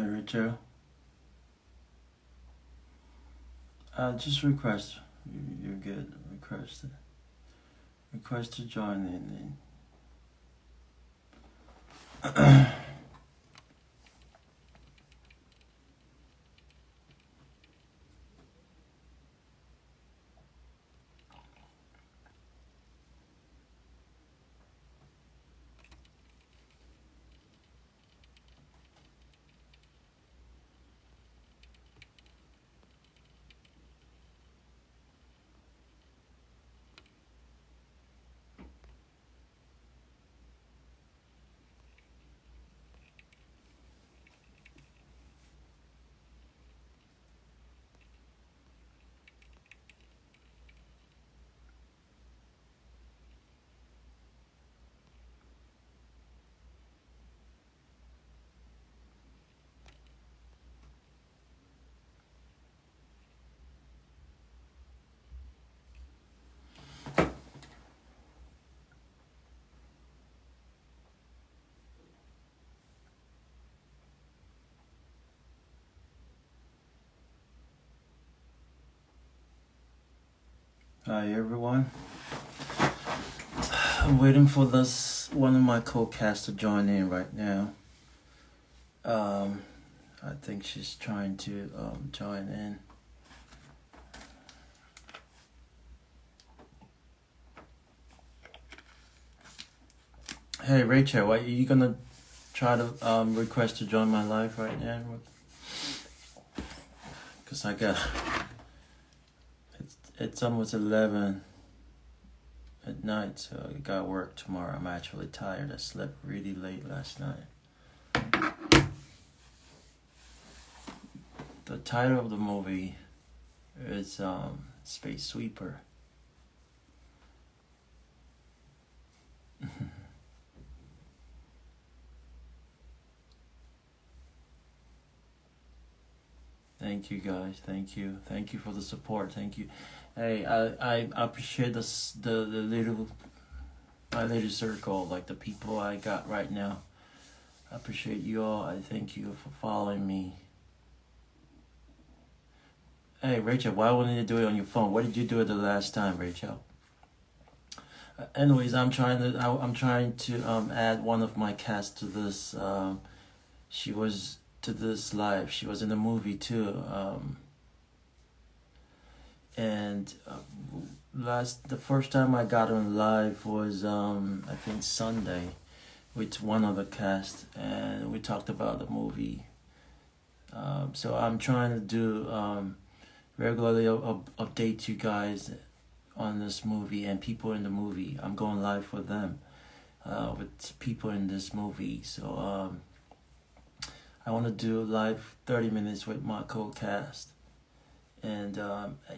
Rachel, just request. You're good. Request to join in. Hi everyone. I'm waiting for this one of my co-cast to join in right now. I think she's trying to join in. Hey Rachel, are you gonna try to request to join my live right now? Cause I got it's almost 11 at night, so I got work tomorrow. I'm actually tired. I slept really late last night. The title of the movie is Space Sweeper. Thank you guys. Thank you for the support. Thank you. Hey, I appreciate the little my little circle, like the people I got right now. I appreciate you all. I thank you for following me. Hey Rachel, why wouldn't you do it on your phone? What did you do it the last time, Rachel? Anyways, I'm trying to add one of my cast to this. She was to this live. She was in the movie too. And the first time I got on live was I think Sunday, with one of the cast, and we talked about the movie. So I'm trying to do regularly update you guys on this movie and people in the movie. I'm going live for them with people in this movie. So I want to do live 30 minutes with my co-cast. And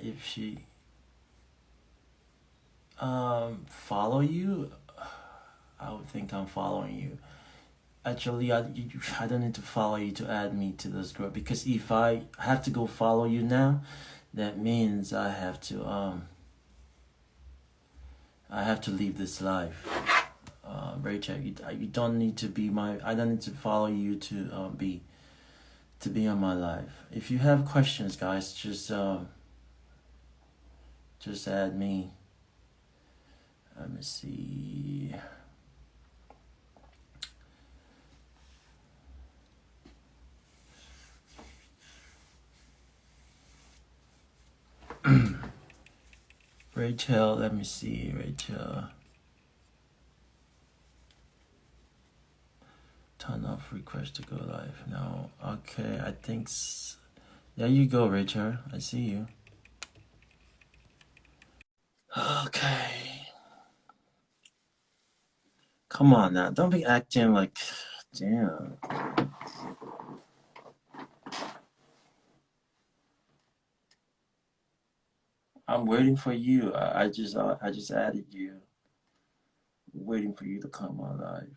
if she follow you, I would think I'm following you. Actually, I don't need to follow you to add me to this group, because if I have to go follow you now, that means I have to leave this live. Rachel, you don't need to be I don't need to follow you to be on my live. If you have questions, guys, just add me. Let me see. Rachel, let me see, Rachel. Turn off request to go live. No, okay, I think there you go, Rachel. I see you. Okay. Come on now, don't be acting like, damn. I'm waiting for you. I just added you. Waiting for you to come on live.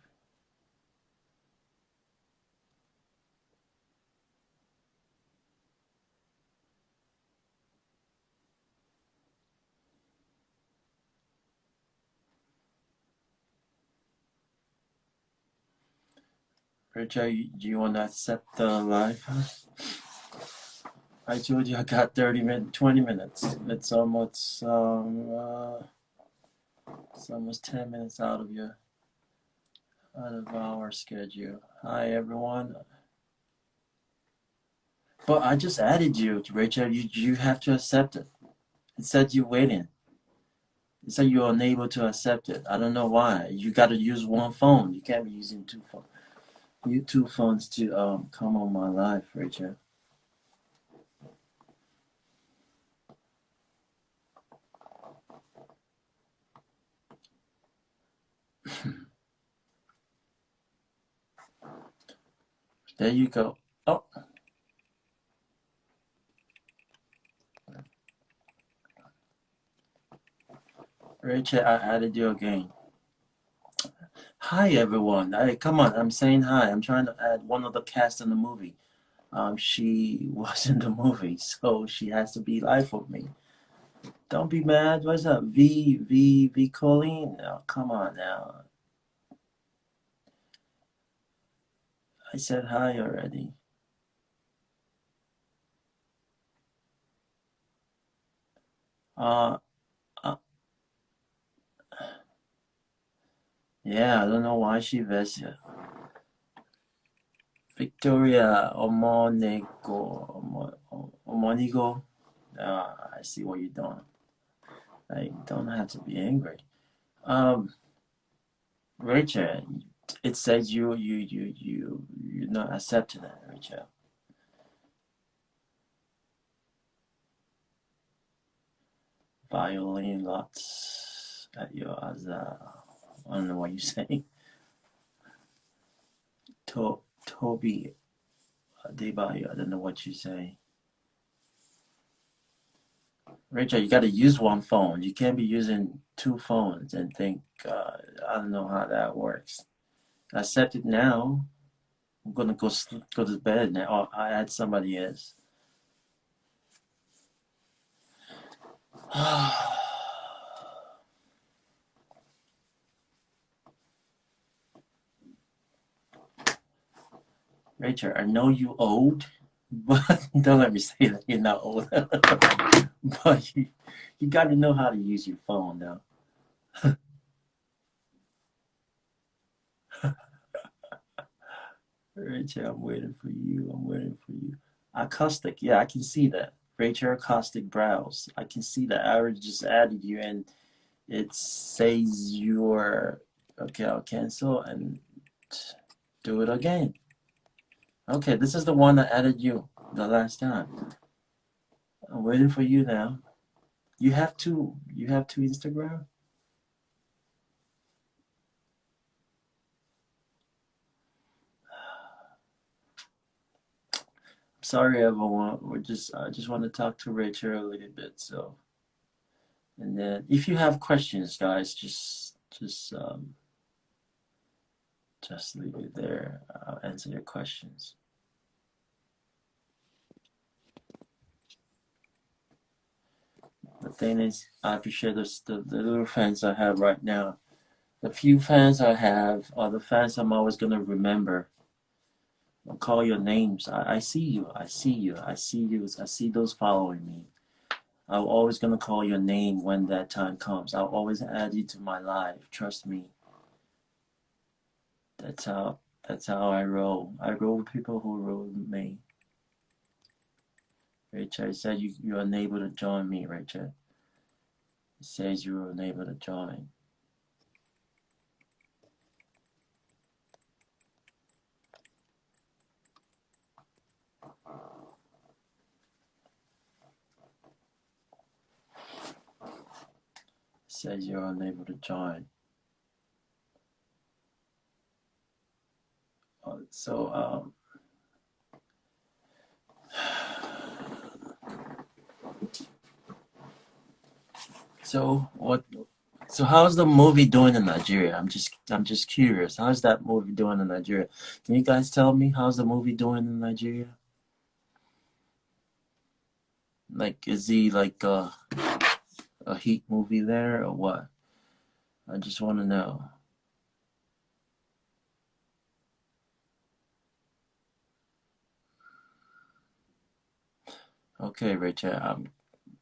Rachel, do you want to accept the live? I told you I got 30 minutes, 20 minutes. It's almost 10 minutes out of our schedule. Hi everyone. But I just added you, Rachel. You have to accept it. It said you're waiting. It said you're unable to accept it. I don't know why. You got to use one phone. You can't be using two phones. You two phones to come on my live, Rachel. There you go. Oh, Rachel, I added you again. Hi everyone. Hey, come on. I'm saying hi. I'm trying to add one of the cast in the movie. She was in the movie, so she has to be live with me. Don't be mad. What's up, V Colleen? Oh, come on now. I said hi already. Uh, uh yeah. I don't know why she visited. Victoria Omonigo. I see what you're doing. I don't have to be angry. Um, Rachel, it says you're not accepting it, Rachel. Violin lots at your as I don't know what you're saying. Toby Debayo, I don't know what you're saying. Rachel, you got to use one phone. You can't be using two phones and think, I don't know how that works. Accept it now. I'm gonna go to bed now. Oh, I had somebody else. Rachel, I know you old, but don't let me say that you're not old. But you got to know how to use your phone now. Rachel, I'm waiting for you. I'm waiting for you. Acoustic, yeah, I can see that. Rachel, acoustic browse. I can see that. I already just added you, and it says you're okay. I'll cancel and do it again. Okay, this is the one that added you the last time. I'm waiting for you now. You have two. You have two Instagram. Sorry, everyone. I just want to talk to Rachel a little bit. So, and then if you have questions, guys, just leave it there. I'll answer your questions. The thing is, I appreciate the little fans I have right now. The few fans I have are the fans I'm always gonna remember. I'll call your names. I see you. I see you. I see you. I see those following me. I'm always gonna call your name when that time comes. I'll always add you to my life. Trust me. That's how that's how I roll. I roll with people who roll with me. Rachel said you're unable to join me, Rachel. It says you're unable to join. It says you're unable to join. So so what so how's the movie doing in Nigeria? I'm just curious. How's that movie doing in Nigeria? Can you guys tell me how's the movie doing in Nigeria? Like is he like a heat movie there or what? I just want to know. Okay, Richard, I'm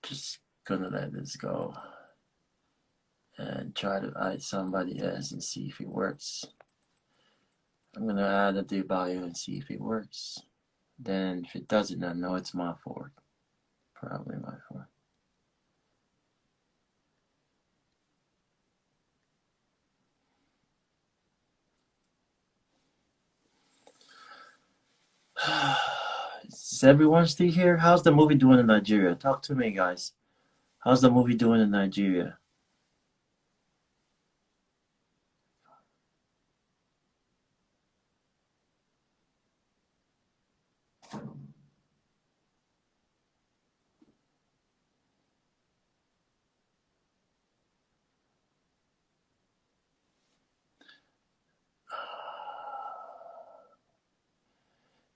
just gonna let this go and try to add somebody else and see if it works. I'm gonna add a the bio and see if it works. Then if it doesn't, I know it's my fault. Probably my fault. Is everyone still here? How's the movie doing in Nigeria? Talk to me, guys. How's the movie doing in Nigeria?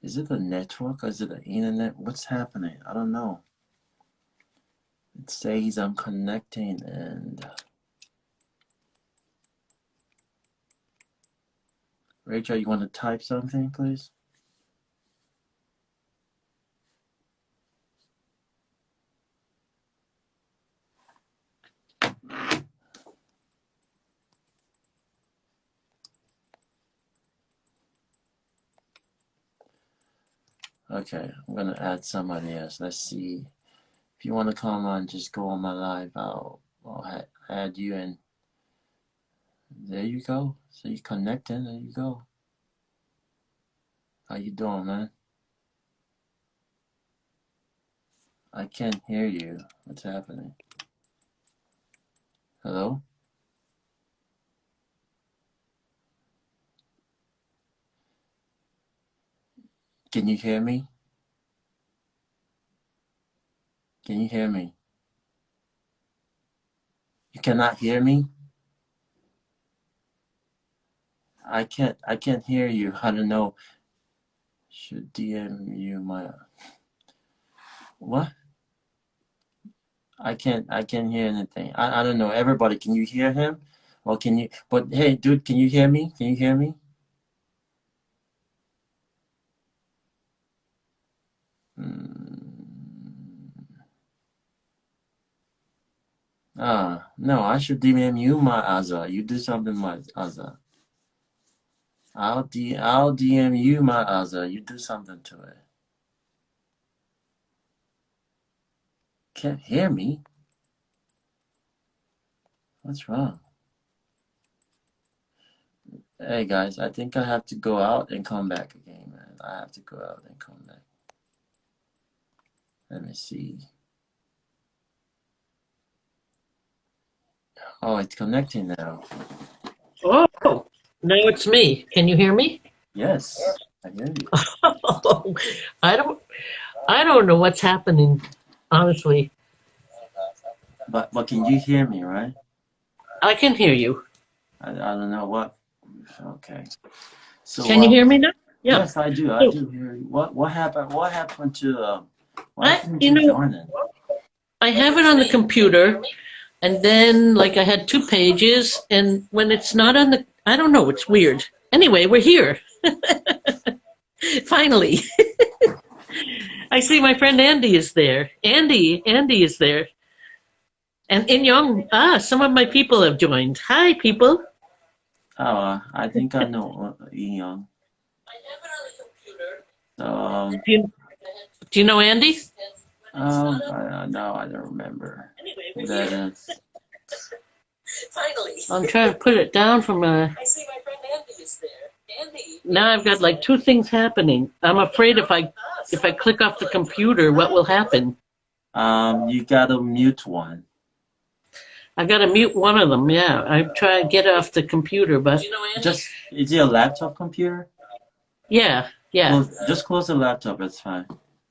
Is it the network or is it the internet? What's happening? I don't know. It says I'm connecting and Rachel, you want to type something, please? Okay, I'm gonna add somebody else. Let's see. If you want to come on, just go on my live. I'll add you and there you go. So you connecting. There you go. How you doing, man? I can't hear you. What's happening? Hello? Can you hear me? Can you hear me? You cannot hear me? I can't hear you. I don't know. Should DM you my what? I can't hear anything. I don't know. Everybody, can you hear him? Or can you but hey dude, can you hear me? Can you hear me? No, I should DM you my Azza. You do something my Azza. I'll DM you my Azza. You do something to it. Can't hear me? What's wrong? Hey guys, I think I have to go out and come back again, man. I have to go out and come back. Let me see. Oh, it's connecting now. Oh, now it's me. Can you hear me? Yes, I hear you. I don't I don't know what's happening, honestly. But can you hear me, right? I can hear you. I don't know what. Okay. So Can you hear me now? Yeah. yes, I do. I So do hear you. What happened? Why I couldn't you you know, join it? I have it on the computer and then like I had two pages and when it's not on the I don't know, it's weird. Anyway, we're here. Finally. I see my friend Andy is there. Andy is there. And In Young, some of my people have joined. Hi, people. Oh, I think I know Young. So Do you, do you know Andy? no, I don't remember who that is. I'm trying to put it down from a. Now I've got like two things happening. I'm afraid if I click off the computer, what will happen? You gotta mute one. I got to mute one of them. Yeah, I try to get off the computer, but Just is it a laptop computer? yeah, yeah. Just close the laptop. It's fine.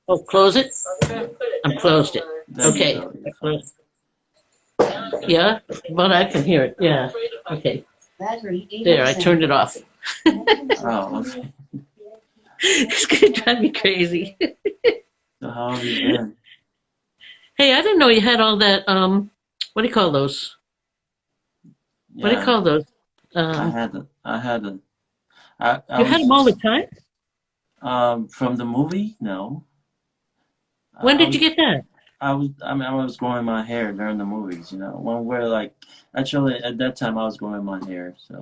Oh, close it. Yeah, I closed it. there you Okay. go. I You're fine. closed. There you go. Yeah, but I can hear it. Yeah. Okay. There, I turned it off. Oh, okay. It's gonna drive me crazy. So how have you been? Hey, I didn't know you had all that. What do you call those? What do you Yeah, call those? I Um, had a, I had a, I you had was them all the just time. from the movie. No, When I did you was get that? I was growing my hair during the movies, you know. When we're like, actually at that time I was growing my hair, so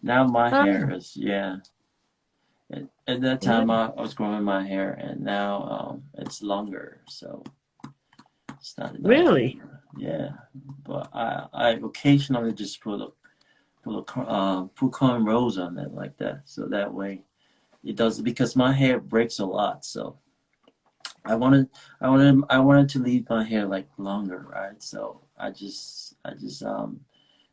now my hair Oh, is, yeah. At that yeah. time I was growing my hair, and now it's longer, so it's not Really? yeah. But I occasionally just put cornrows on it like that, so that way it does, because my hair breaks a lot, so I wanted I wanted to leave my hair like longer, right? So I just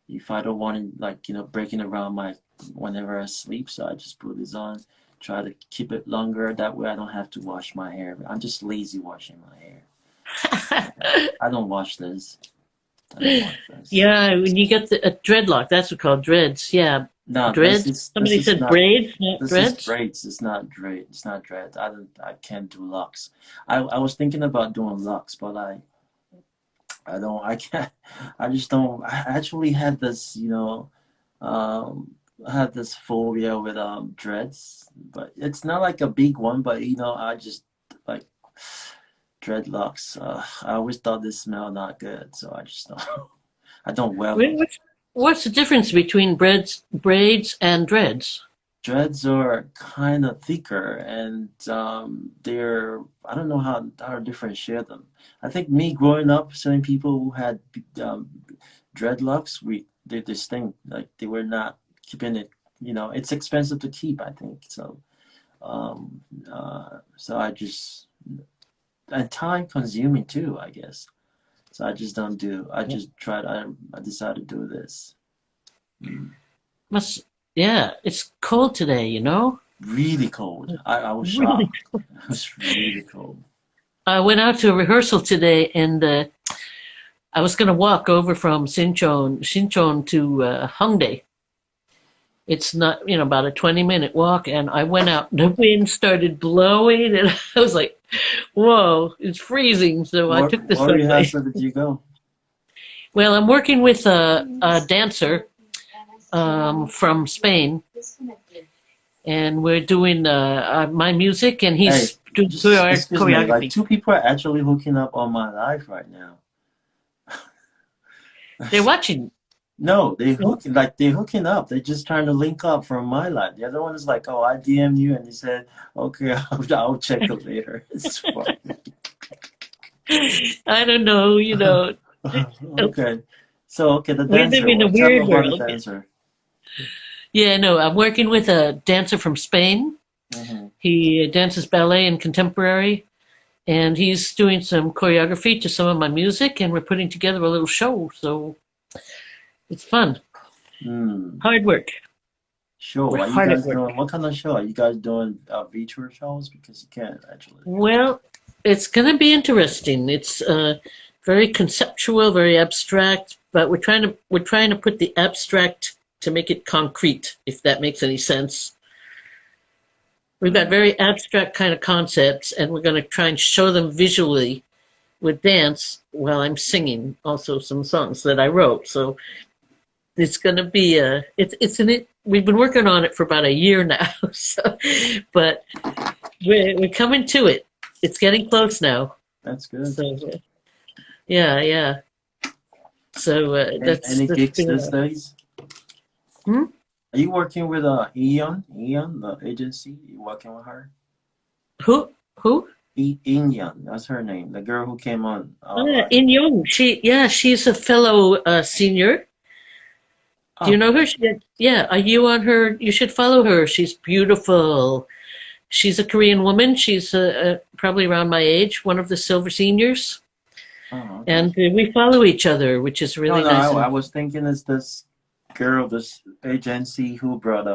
if I don't want it like, you know, breaking around my whenever I sleep, so I just put this on, try to keep it longer. That way I don't have to wash my hair. I'm just lazy washing my hair. I don't wash this. I don't wash this. Yeah, when you get a dreadlock, that's what called dreads. Yeah, No, dreads. this Somebody is said not braids, not this is dreads. braids. It's not dread. It's not dread. I can't do locks. I was thinking about doing locks, but I don't. I can't. I just don't. I actually had this, you know, I had this phobia with dreads, but it's not like a big one. But you know, I just like dreadlocks. I always thought they smell not good, so I just don't. I don't wear them. What's the difference between braids and dreads? Dreads are kind of thicker, and they're, I don't know how to differentiate them. I think me growing up, seeing people who had um, dreadlocks, they distinct, like they were not keeping it. You know, it's expensive to keep, I think. So um, so I just, and time consuming too, I guess. So I just don't do. I just tried. I decided to do this. Mm. Must yeah, it's cold today, you know? Really cold. I was Really. shocked. It was really cold. I went out to a rehearsal today and I was going to walk over from Sinchon to Hongdae. It's not, about a 20-minute walk. And I went out, the wind started blowing, and I was like, whoa, it's freezing. So I took the What subway. rehearsal did you go? Well, I'm working with a dancer from Spain, and we're doing my music, and Hey, he's doing just excuse me. Like choreography. two people are actually hooking up on my live right now. They're watching. No, Yeah. they're hooking up. They're just trying to link up from my live. The other one is like, oh, I DM you, and he said, okay, I'll check it later. It's funny. I don't know, Okay. So, okay, the we live dancer. in a What? Tell me weird about the world. dancer. Yeah, no, I'm working with a dancer from Spain. Hmm. He dances ballet and contemporary, and he's doing some choreography to some of my music, and we're putting together a little show. So it's fun. Hmm. Hard work. We're Show. Are you hard at guys work. doing, what kind of show? Are you guys doing virtual shows? Because you can't actually. Well, it's going to be interesting. It's very conceptual, very abstract, but we're trying to put the abstract to make it concrete, if that makes any sense. We've got Hmm. very abstract kind of concepts, and we're going to try and show them visually with dance while I'm singing also some songs that I wrote. So it's going to be we've been working on it for about a year now. So, but we're coming to it. It's getting close now. That's good. So yeah, yeah. So Any that's gigs these days? hmm? Are you working with Eon, the agency? You working with her? Who? Eon, that's her name. The girl who came on live. In Young. She's a fellow senior. Do you Oh, know her? Yeah, are you on her? You should follow her. She's beautiful. She's a Korean woman. She's probably around my age, one of the silver seniors. oh, okay. And we follow each other, which is No, really no, nice. I And was thinking it's this girl, this agency who brought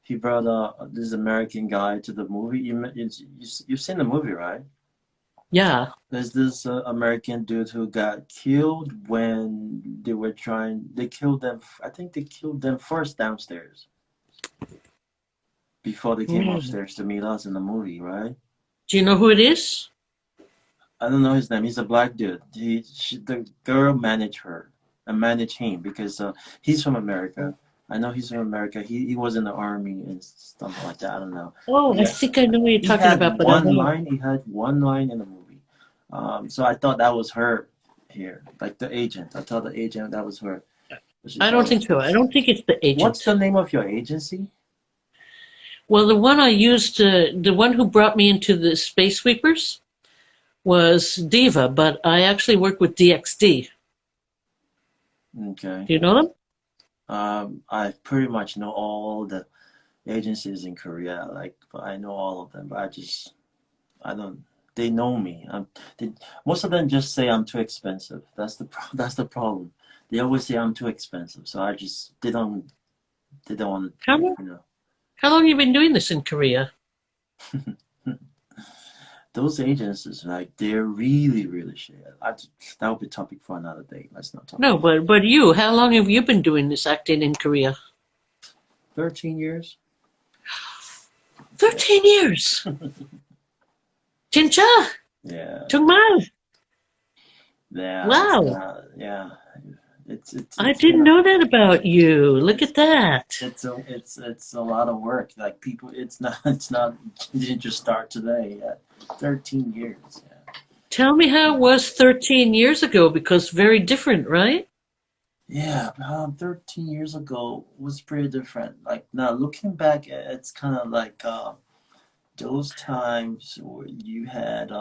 he brought this American guy to the movie. You've seen the movie, right? yeah, There's this American dude who got killed when they were trying. They killed them. I think they killed them first downstairs before they came really. upstairs to meet us in the movie, right? Do you know who it is? I don't know his name. He's a black dude. The girl managed her and managed him because he's from America. I know he's from America. He was in the army and stuff like that. I don't know. Oh, But I yeah, think I know what you're he talking had about, but I one don't. line. He had one line in the movie. So I thought that was her here, like the agent. I thought the agent that was her. But she I thought don't it was think so. I don't think it's the What's the agent. name of your agency? Well, the one I used to, the one who brought me into the Space Sweepers was Diva, but I actually work with DXD. Okay. Do you know them? I pretty much know all the agencies in Korea. Like I know all of them, but I don't. They know me. They, most of them just say I'm too expensive. That's the problem. They always say I'm too expensive. So I just they don't How long? you know. How long have you been doing this in Korea? Those agencies, like they're really shit. That would be topic for another day. Let's not talk No, about it. but you, how long have you been doing this acting in Korea? 13 years. Yeah. 13 years. 진짜? Yeah. 정말? Yeah. Wow. Yeah. I It's been didn't know that about you. Look it's at that. it's a lot of work. Like people, it's not you didn't just start today. Yeah. 13 years. Yeah. Tell me how it was 13 years ago, because very different, right? Yeah, 13 years ago was pretty different. Like now looking back, it's kind of like those times where you had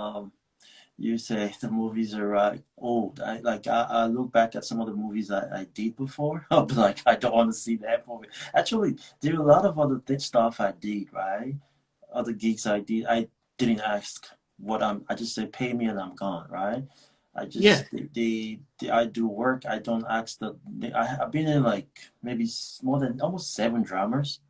you say the movies are old. I look back at some of the movies I did before. I'm like I don't want to see that movie. Actually, there are a lot of other stuff I did, right? Other gigs I did. I didn't ask what I just say pay me and I'm gone, right? I Yeah. just I do work. I don't ask I've been in like maybe more than almost seven dramas,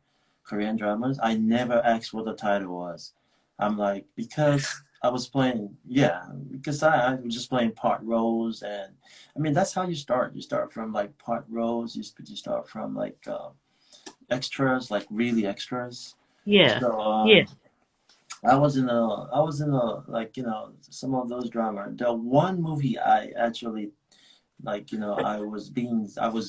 Korean dramas. I never asked what the title was. I'm like because I was playing, yeah, because I was just playing part roles, and I mean that's how you start. You start from like part roles. You start from like extras, like really extras. Yeah. So Yeah. I was in a like some of those drama. The one movie I actually like I was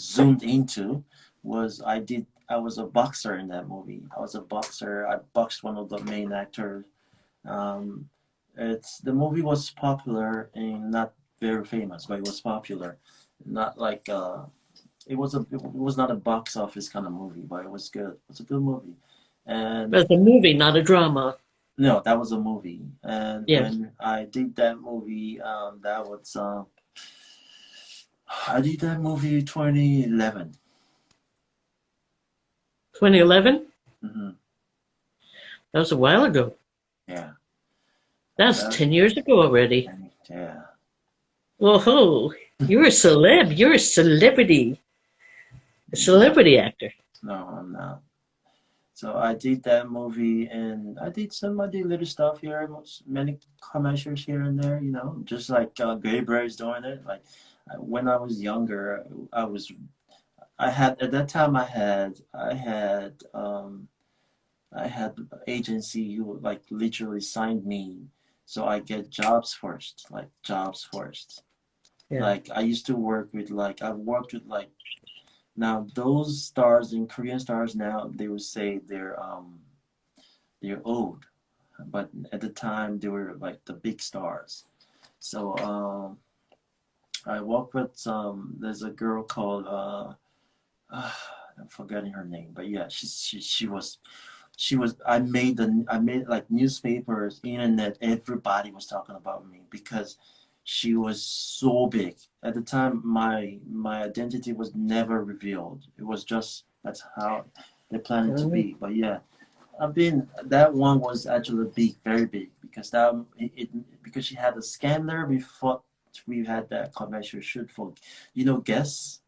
zoomed into was I was a boxer in that movie. I was a boxer. I boxed one of the main actors. Um, it's the movie was popular and not very famous, but it was popular. Not like it was not a box office kind of movie, but it was good. It was a good movie. And But a movie, not a drama. no, that was a movie. And Yeah. when I did that movie, that was I did that movie 2011. 2011? Hmm. That was a while ago. Yeah, That's that 10 years ago already. yeah. Whoa. You're a celeb. You're a celebrity. A No, celebrity actor. no, I'm not. So I did that movie, and I did little stuff here, many commercials here and there. Just like Gabriel's doing it. Like when I was younger, I had at that time I had agency who like literally signed me, so I get jobs first, like jobs first. Yeah. Like I used to work with like I've worked with like now those stars in Korean stars now they would say they're old, but at the time they were like the big stars. So I worked with some. There's a girl called I'm forgetting her name, but yeah, she was I made like newspapers, internet, everybody was talking about me because she was so big. At the time my identity was never revealed. It was just that's how they planned it to Um, be. But yeah, I've been that one was actually big, very big because because she had a scandal before we had that commercial shoot for Guess.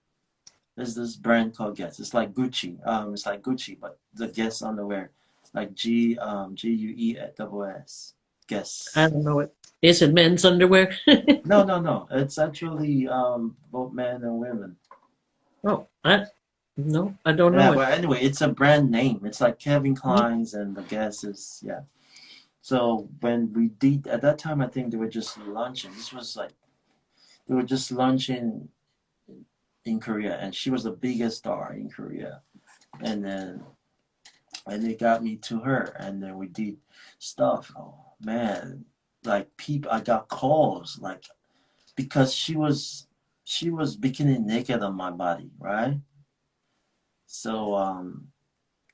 There's this brand called Guess. It's like Gucci. It's like Gucci, but the Guess underwear, like Gueess. I Guess. don't know it. Is it men's underwear? No, no, no. It's actually both men and women. Oh, no, I don't Yeah, know it. but anyway, it's a brand name. It's like Kevin Klein's and the Guess is yeah. So when we did at that time, I think they were just launching. This was like they were just launching in Korea, and she was the biggest star in Korea. and then and they got me to her, and then we did stuff. Oh man, like people, I got calls like because she was bikini naked on my body, right? So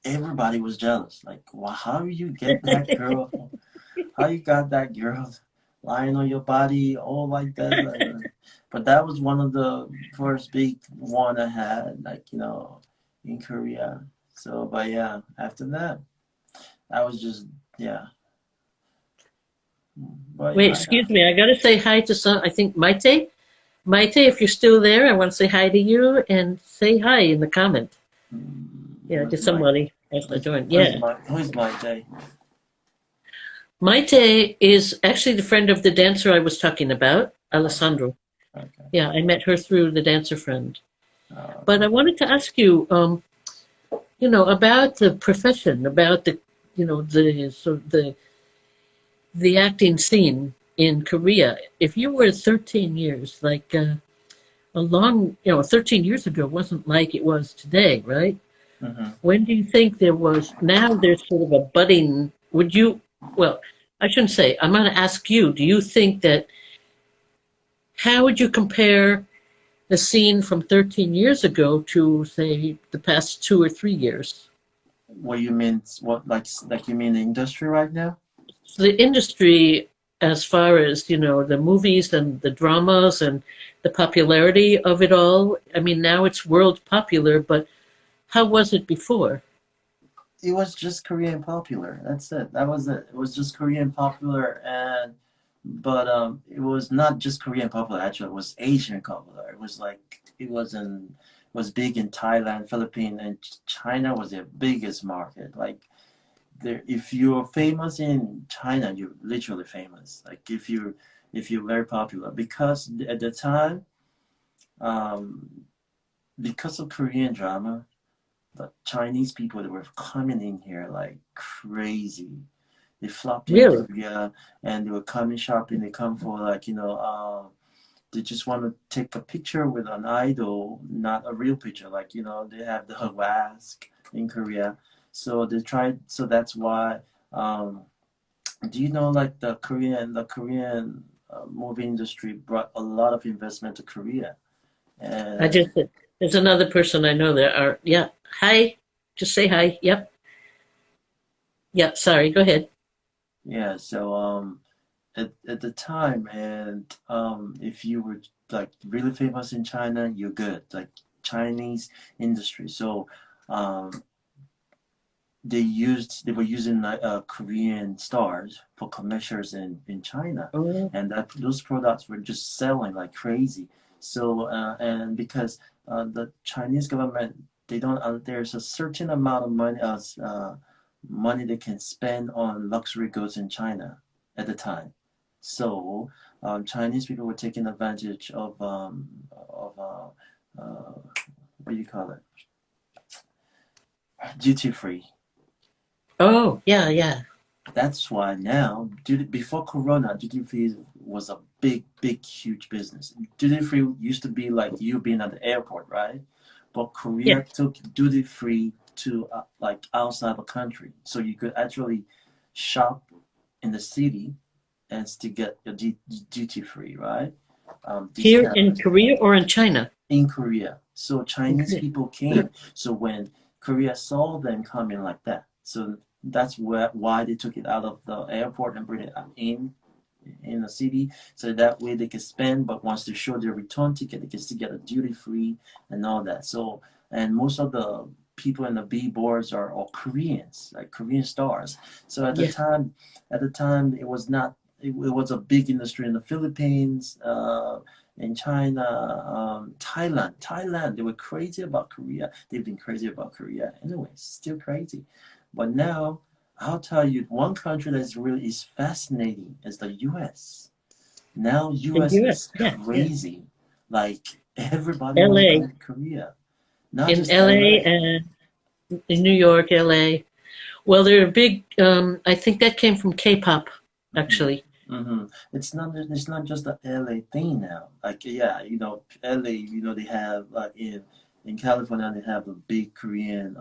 everybody was jealous. Like, well, how you get that girl? How you got that girl lying on your body all like that? But that was one of the first big one I had, like in Korea. So, but yeah, after that, I was just yeah. But Wait, yeah, I excuse got me. I got to say hi to some. I think Maite. Maite, if you're still there, I want to say hi to you and say hi in the comment. Yeah, to who's my somebody has to who's join. who's Yeah. my who's my day? Maite is actually the friend of the dancer I was talking about, Oh, Alessandro. okay. Yeah, I met her through the dancer friend. But I Okay. wanted to ask you, about the profession, about the acting scene in Korea. If you were 13 years, like a long, 13 years ago wasn't like it was today, right? Mm-hmm. When do you think there was, now there's sort of a budding, well, I shouldn't say, I'm going to ask you, do you think that, how would you compare the scene from 13 years ago to, say, the past 2 or 3 years? What you mean? What like you mean the industry right now? The industry, as far as the movies and the dramas and the popularity of it all, I mean, now it's world popular, but how was it before? It was just Korean popular. That's it. That was it. It was just Korean popular, and but it was not just Korean popular. Actually, it was Asian popular. It was like it was big in Thailand, Philippines, and China was their biggest market. Like there, if you're famous in China, you're literally famous. Like if you're very popular because at the time, um, because of Korean drama, the Chinese people that were coming in here like crazy. They flocked in Really? Korea and they were coming shopping. They come for like they just want to take a picture with an idol, not a real picture. Like they have the mask in Korea, so they tried. So that's why. Um, do you know like the Korean movie industry brought a lot of investment to Korea I just and there's another person I know there are. Yeah. Hi. Just say hi. Yep. Yep. Sorry. Go ahead. yeah. So at the time and if you were like really famous in China, you're good. Like Chinese industry. So um they were using Korean stars for commercials in China, Oh, and that those products were just selling like crazy. So and because the Chinese government they don't there's a certain amount of money they can spend on luxury goods in China at the time. So Chinese people were taking advantage of what do you call it, duty free. oh, yeah, yeah. That's why now, before Corona, duty free was a big, big, huge business. Duty free used to be like you being at the airport, right? But Yeah. Korea took duty free to like outside the country, so you could actually shop in the city and still get your duty free, right? Here in Discounts Korea or in China? in Korea. So Chinese Okay. people came. So when Korea saw them coming like that, so that's why they took it out of the airport and bring it in the city, so that way they can spend. But once they show their return ticket, they can still get a duty free and all that. So and most of the people in the billboards are all Koreans, like Korean stars. So Yeah. at the time, it was not. It was a big industry in the Philippines. In China, Thailand, they were crazy about Korea. They've been crazy about Korea anyway, still crazy. But now, I'll tell you, one country that's really is fascinating is the U.S. Now, The U.S. US. is Yeah, yeah. crazy. Like everybody want to LA. visit Korea, not In just LA L.A. and in New York, LA. Well, they're a big, I think that came from K-pop, Mm-hmm. actually. Mm-hmm. It's not just the LA thing now. Like yeah, LA, they have in in California they have a big Korean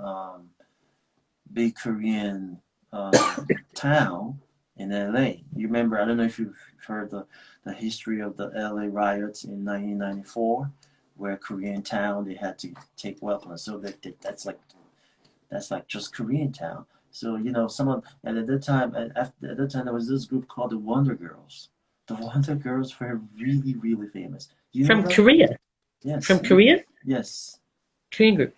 town in LA. You remember? I don't know if you've heard the history of the LA riots in 1994, where Korean town they had to take weapons. So that's like just Korean town. So some of and at that time at that time there was this group called the Wonder Girls. The Wonder Girls were really really famous. You know From that? Korea. Yes. From Korea? Yes. Korean group.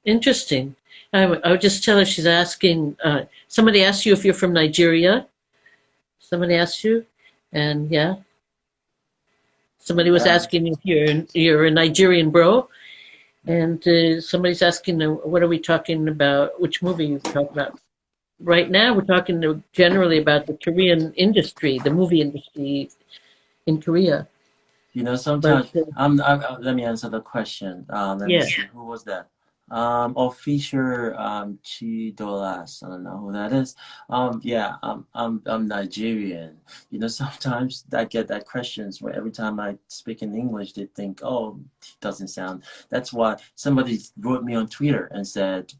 Interesting. I would just tell her she's asking. Somebody asked you if you're from Nigeria. Somebody asked you, and yeah, somebody was Yeah. asking if you're a Nigerian bro, and somebody's asking what are we talking about? Which movie you talking about? Right now, we're talking generally about the Korean industry, the movie industry in Korea. But Sometimes let me answer the question. Let me yeah, see, who was that? Official Chidolas. I don't know who that is. Yeah, I'm Nigerian. Sometimes I get that questions where every time I speak in English, they think, oh, it doesn't sound. That's why somebody wrote me on Twitter and said,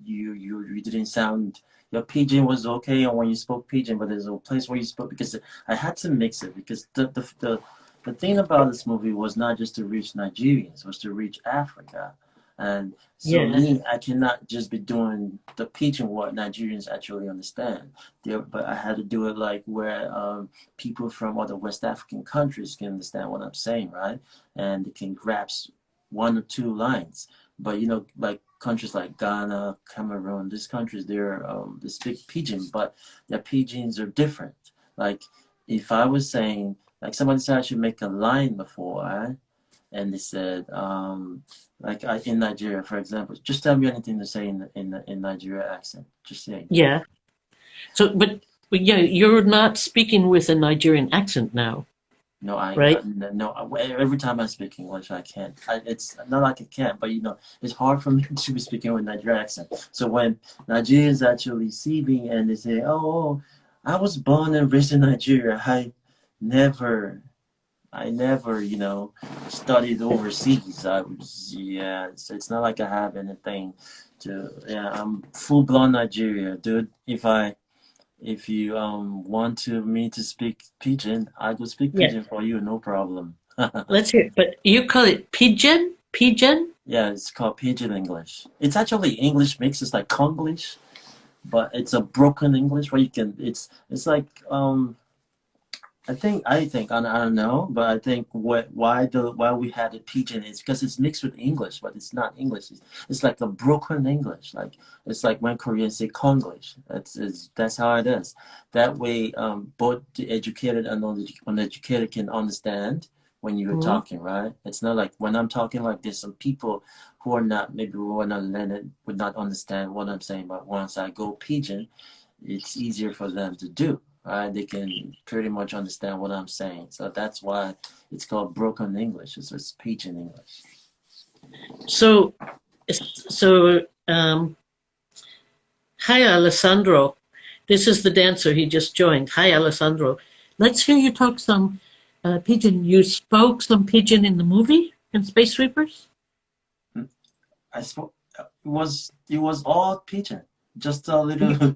you didn't sound. Your pidgin was okay, and when you spoke pidgin, but there's a place where you spoke because I had to mix it because the thing about this movie was not just to reach Nigerians, was to reach Africa. And so yeah, me, I cannot just be doing the pitching what Nigerians actually understand. But I had to do it like where people from other West African countries can understand what I'm saying, right? And they can grasp one or two lines. But like countries like Ghana, Cameroon, these countries, they speak pidgin, but their pidgins are different. Like if I was saying, like somebody said I should make a line before, right? And they said, like in Nigeria, for example, just tell me anything to say in Nigeria accent. Just say. yeah. So, but yeah, you're not speaking with a Nigerian accent now, No, right? no. Every time I speak English, I can't. It's not like I can't, but it's hard for me to be speaking with Nigerian accent. So when Nigerians actually see me and they say, "Oh, I was born and raised in Nigeria. Never, I never, studied overseas. Yeah. It's not like I have anything to. Yeah, I'm full blown Nigeria, dude. If you want to me to speak pidgin, I could speak Yeah. pidgin for you, no problem. Let's hear it. But you call it pigeon? Pigeon? Yeah, it's called pidgin English. It's actually English mix. It's like Konglish, but it's a broken English where you can. It's like I don't know, but I think why we had a pidgin is because it's mixed with English, but it's not English. It's like a broken English. Like it's like when Koreans say Konglish. That's how it is. That way, both the educated and uneducated can understand when you're Mhm. talking, right? It's not like when I'm talking like this, some people who are not learned would not understand what I'm saying. But once I go pidgin, it's easier for them to do. Right? They can pretty much understand what I'm saying. So that's why it's called broken English. It's pidgin English. So, hi, Alessandro. This is the dancer. He just joined. Hi, Alessandro. Let's hear you talk some pigeon. You spoke some pigeon in the movie in Space Sweepers? I spoke. It was all pidgin. Just a little.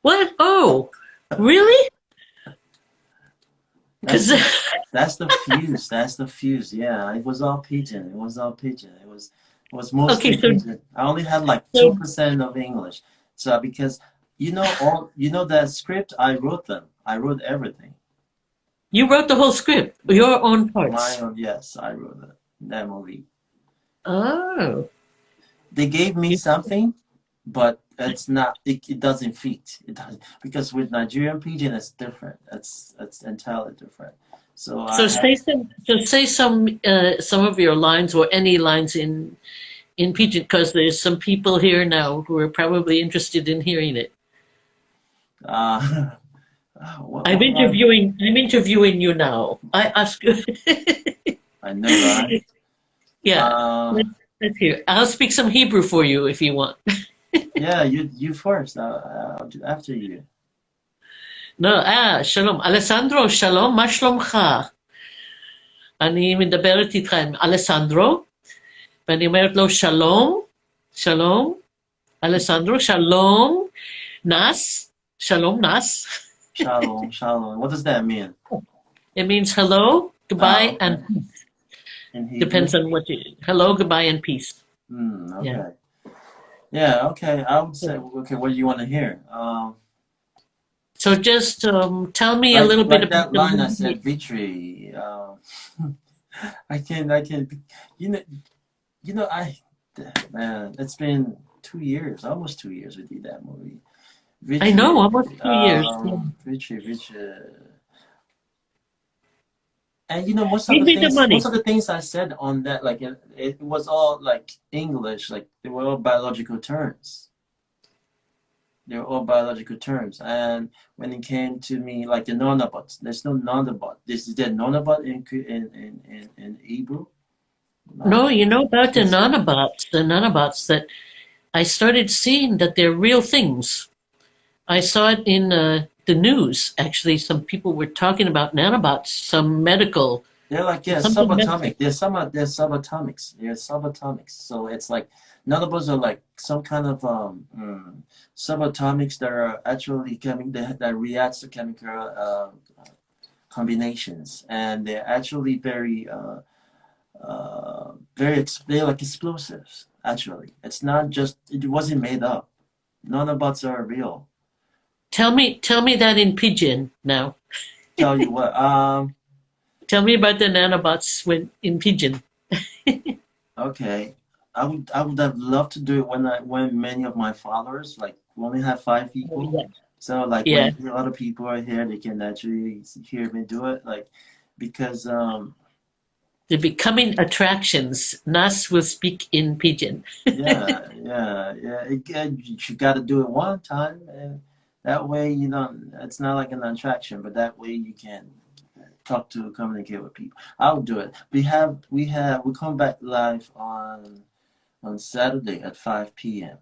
What? Oh, really? That's Because the that's the fuse. That's the fuse. Yeah, it was all pidgin. It was all pidgin. It was mostly okay, so pidgin. I only had like so 2% of English. So because that script, I wrote them. I wrote everything. you wrote the whole script, your own My parts. own, yes, I wrote it. That movie. Oh, They gave me something, but it's not. It doesn't fit. It doesn't because with Nigerian pidgin, it's different. It's entirely different. So I so had. say some of your lines or any lines in Pidgin because there's some people here now who are probably interested in hearing it. Uh, what line? I'm interviewing you now. I ask you. I know, right? Yeah, Uh, let's, let's hear. I'll speak some Hebrew for you if you want. yeah, you first. I'll do after you. No, shalom. Alessandro, shalom, מה שלומך? אני מדברת איתך עם אלסנדרו, ואני אומרת לו שלום, שלום, אלסנדרו, שלום, נס, shalom nas. Shalom, shalom. What does that mean? It means hello, goodbye, Okay. and peace. In Hebrew? Depends on what you. Hello, goodbye, and peace. Okay. Yeah. Yeah, okay. I would say, okay, what do you want to hear? So just tell me a little bit like about that the line I movie. said, victory. I can't, man, it's been 2 years, almost 2 years we did that movie. I know, almost 2 years. Victory. And most Give me the money. of the things I said on that, like it was all like English, like they were all biological terms. They were all biological terms. And when it came to me, like the nanobots, there's no nanobot. Is there nanobot in Hebrew? No, you know about the nanobots that I started seeing that they're real things. I saw it in the news. Actually, some people were talking about nanobots, some medical. They're like, yeah, subatomic. They're subatomics. They're subatomics. So it's like nanobots are like some kind of subatomics that are actually that reacts to chemical combinations, and they're actually they're like explosives. Actually, it's not just, it wasn't made up. Nanobots are real. Tell me that in pidgin now. Tell you what, Tell me about the nanobots in pidgin. okay. I would have loved to do it when many of my followers, like we only have 5 people. Yeah. So like Yeah. when a lot of people are here, they can actually hear me do it. Like because The becoming attractions. Nas will speak in pidgin. yeah. You got to do it one time, and that way it's not like an attraction, but that way you can communicate with people. I'll do it. We come back live on Saturday at 5 p.m.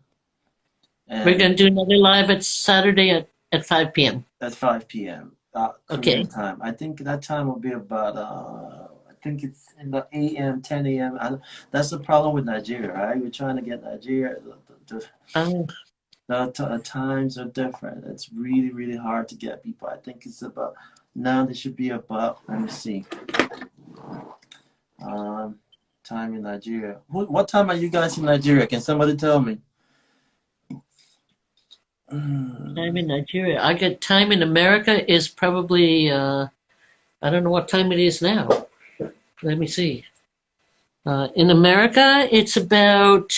And We're going to do another live at Saturday at 5 p.m. At 5 p.m. Okay. Korean time. I think that time will be about I think it's in the a.m., 10 a.m. That's the problem with Nigeria, right? We're trying to get Nigeria. The times are different. It's really, really hard to get people. I think it's about, now they should be about, let me see. Time in Nigeria. What time are you guys in Nigeria? Can somebody tell me? Time in Nigeria. I get time in America is probably, I don't know what time it is now. Let me see. In America, it's about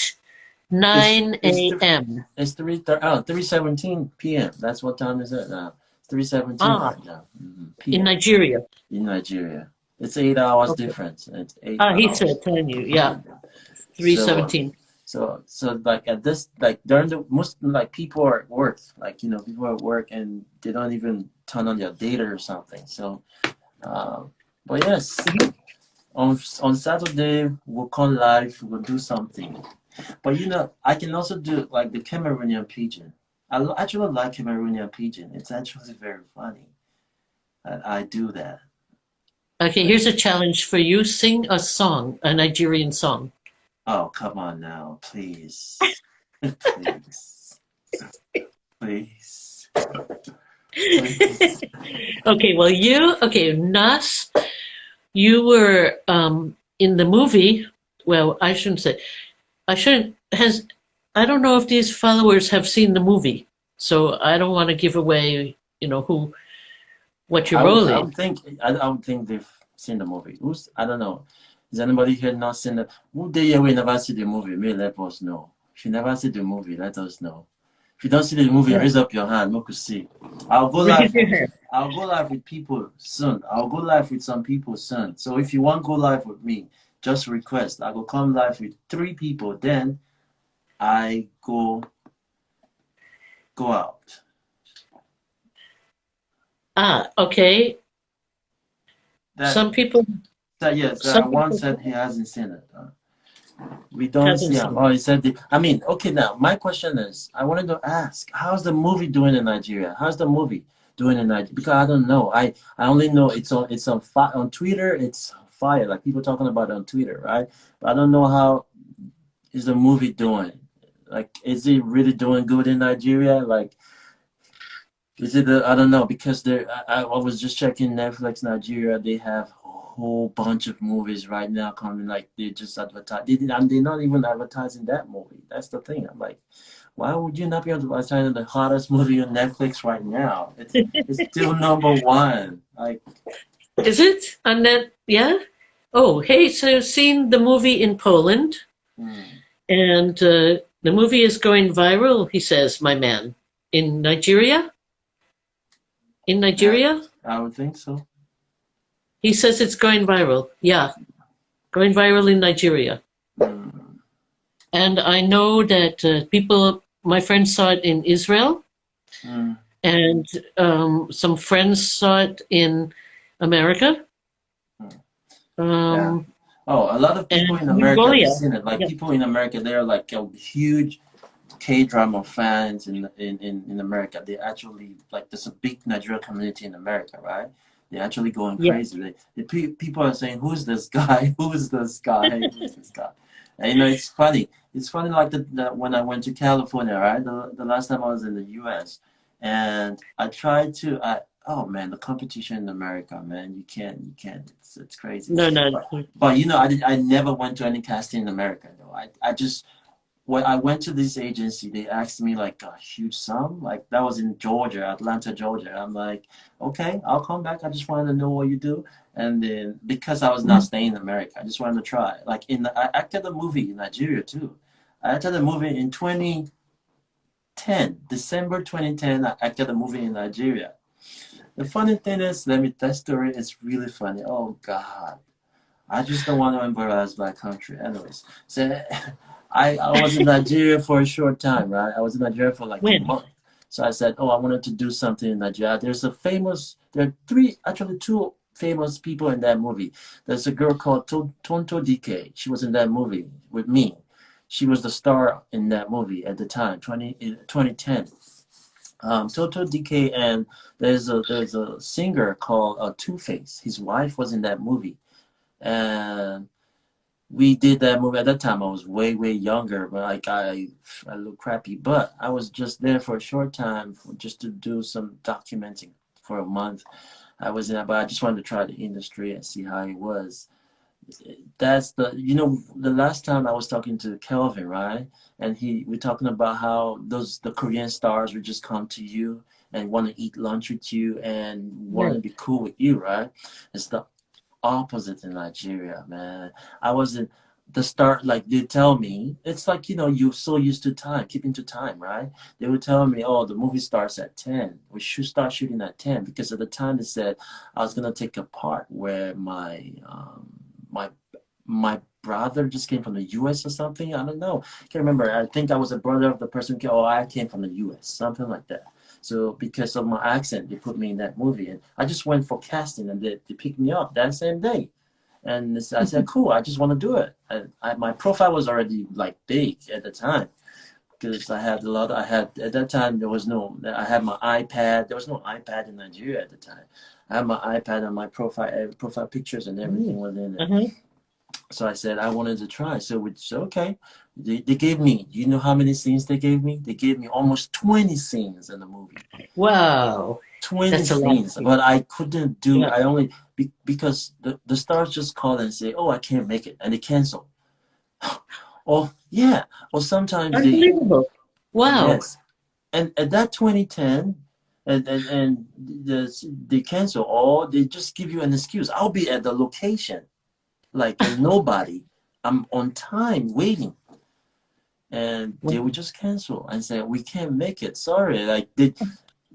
9 a.m. It's 3:17 p.m. That's what time is it now? 3:17 right now. PM. In Nigeria. In Nigeria. It's 8 hours difference. It's 8 hours. He said, telling you, yeah. 3:17. So like at this, like during the most, like people are at work, like people are at work and they don't even turn on their data or something. So but yes, on Saturday we'll come live, we'll do something. But I can also do like the Cameroonian pidgin. I actually like Cameroonian pidgin. It's actually very funny. I do that. Okay, here's a challenge for you. Sing a song, a Nigerian song. Oh, come on now, please. Please. Please. Please. Okay, well, Nas, you were in the movie. Well, I don't know if these followers have seen the movie, so I don't want to give away, what your role is. I would think they've seen the movie. I don't know. Is anybody here not seen the? Who there we never see the movie? May let us know. If you never see the movie, let us know. If you don't see the movie, raise up your hand. We could see. I'll go live. I'll go live with people soon. I'll go live with some people soon. So if you want to go live with me, just request. I will come live with 3 people. Then I go out. Okay. Some people. One said he hasn't seen it. We don't see him. Oh, he said okay, now my question is, I wanted to ask, how's the movie doing in Nigeria? How's the movie doing in Nigeria? Because I don't know. I only know it's on Twitter, it's fire. Like people talking about it on Twitter, right? But I don't know how is the movie doing. Like, is it really doing good in Nigeria? Like, is it? I don't know because there. I was just checking Netflix Nigeria. They have a whole bunch of movies right now coming. Like they just advertise. And they're not even advertising that movie. That's the thing. I'm like, why would you not be advertising the hottest movie on Netflix right now? It's still number one. Like, Is it on that? Yeah. Oh, hey, so I've seen the movie in Poland, hmm, and the movie is going viral. He says, "My man, in Nigeria, in yeah, Nigeria." I would think so. He says it's going viral. Yeah, going viral in Nigeria. Mm, And I know that people, my friends saw it in Israel, mm, and some friends saw it in America, mm. Yeah. um, Oh, a lot of people and in America, they've Mongolia. seen it. Like Yeah, people in America, they're like a huge K-drama fans in America. They actually like there's a big Nigeria community in America, right? They're actually going yeah, crazy. People are saying, "Who's this guy? Who's this guy? Who's this guy?" And it's funny. It's funny like when I went to California, right? The last time I was in the U.S. and I tried to. Oh man, the competition in America, man, you can't. It's crazy. no, no, But I never went to any casting in America though. I just when I went to this agency, they asked me like a huge sum. Like that was in Georgia, Atlanta, Georgia. I'm like, okay, I'll come back. I just wanted to know what you do. And then because I was not staying in America, I just wanted to try. Like I acted a movie in Nigeria too. I acted a movie in 2010, December 2010. I acted a movie in Nigeria. The funny thing is, let me that story is really funny. Oh God. I just don't want to embarrass my country. Anyways, so I was in Nigeria for a short time, right? I was in Nigeria for like a when? month. So I said, oh, I wanted to do something in Nigeria. There are three, actually two famous people in that movie. There's a girl called Tonto DK. She was in that movie with me. She was the star in that movie at the time, 2010. Toto DK, and there's a singer called Two Face. His wife was in that movie, and we did that movie. At that time I was way younger, but like I look crappy, but I was just there for a short time just to do some documenting for a month. I was in, but I just wanted to try the industry and see how it was. That's the last time I was talking to Kelvin, right? And we're talking about how the Korean stars would just come to you and want to eat lunch with you and want to Right. be cool with you, right? It's the opposite in Nigeria, man. I wasn't the start like they tell me it's like you're so used to time, keeping to time, right? They would tell me, oh, the movie starts at 10. We should start shooting at 10 because at the time they said I was gonna take a part where my my brother just came from the US or something. I don't know. Can't remember. I think I was a brother of the person. Oh, I came from the US, something like that. So because of my accent, they put me in that movie, and I just went for casting, and they picked me up that same day. And I said, cool, I just want to do it. My profile was already like big at the time because I had at that time I had my iPad. There was no iPad in Nigeria at the time. I had my iPad and my profile pictures and everything Mm. was in it. Uh-huh. So I said I wanted to try. So we said, okay. They gave me, you know how many scenes they gave me? They gave me almost 20 scenes in the movie. Wow, 20 that's a lot. scenes. But I couldn't do, Yeah. I only, because the stars just call and say, oh, I can't make it. And they cancel. Oh, yeah. Or sometimes Unbelievable. Wow. yes. And at that 2010, and they cancel or they just give you an excuse. I'll be at the location, like, and nobody. I'm on time waiting. And they would just cancel and say, we can't make it. Sorry. Like,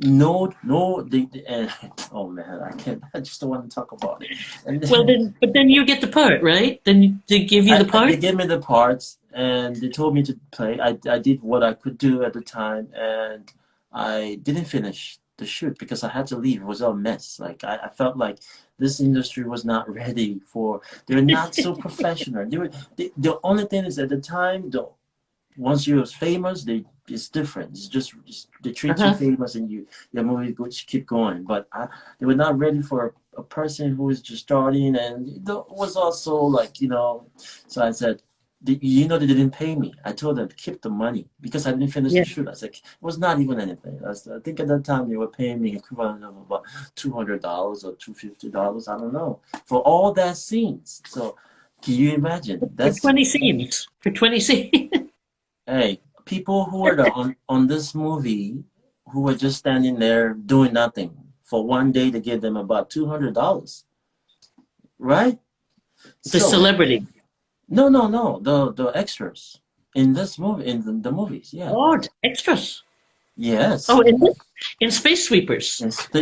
no, and oh man, I can't, I just don't want to talk about it. And Well, then but then you get the part, right? Then they give you the they part. gave me the parts and they told me to play. I did what I could do at the time, and I didn't finish the shoot because I had to leave. It was a mess. Like I felt like this industry was not ready for. They're not so professional. The only thing is at the time, once you're famous, it's different. They treat you Uh-huh. famous and your movie keep going. But they were not ready for a person who is just starting, and it was also like, so I said, they didn't pay me. I told them keep the money because I didn't finish the Yeah. shoot. I said it was not even anything. I think at that time they were paying me equivalent of about $200 or $250. I don't know for all that scenes. So can you imagine? For That's 20 scenes. For 20 scenes. hey, people who were on this movie who were just standing there doing nothing for one day to give them about $200, right? The So celebrity. no, no, no, the extras in this movie in the movies, yeah, Oh, it's extras. yes, Oh, in Space Sweepers.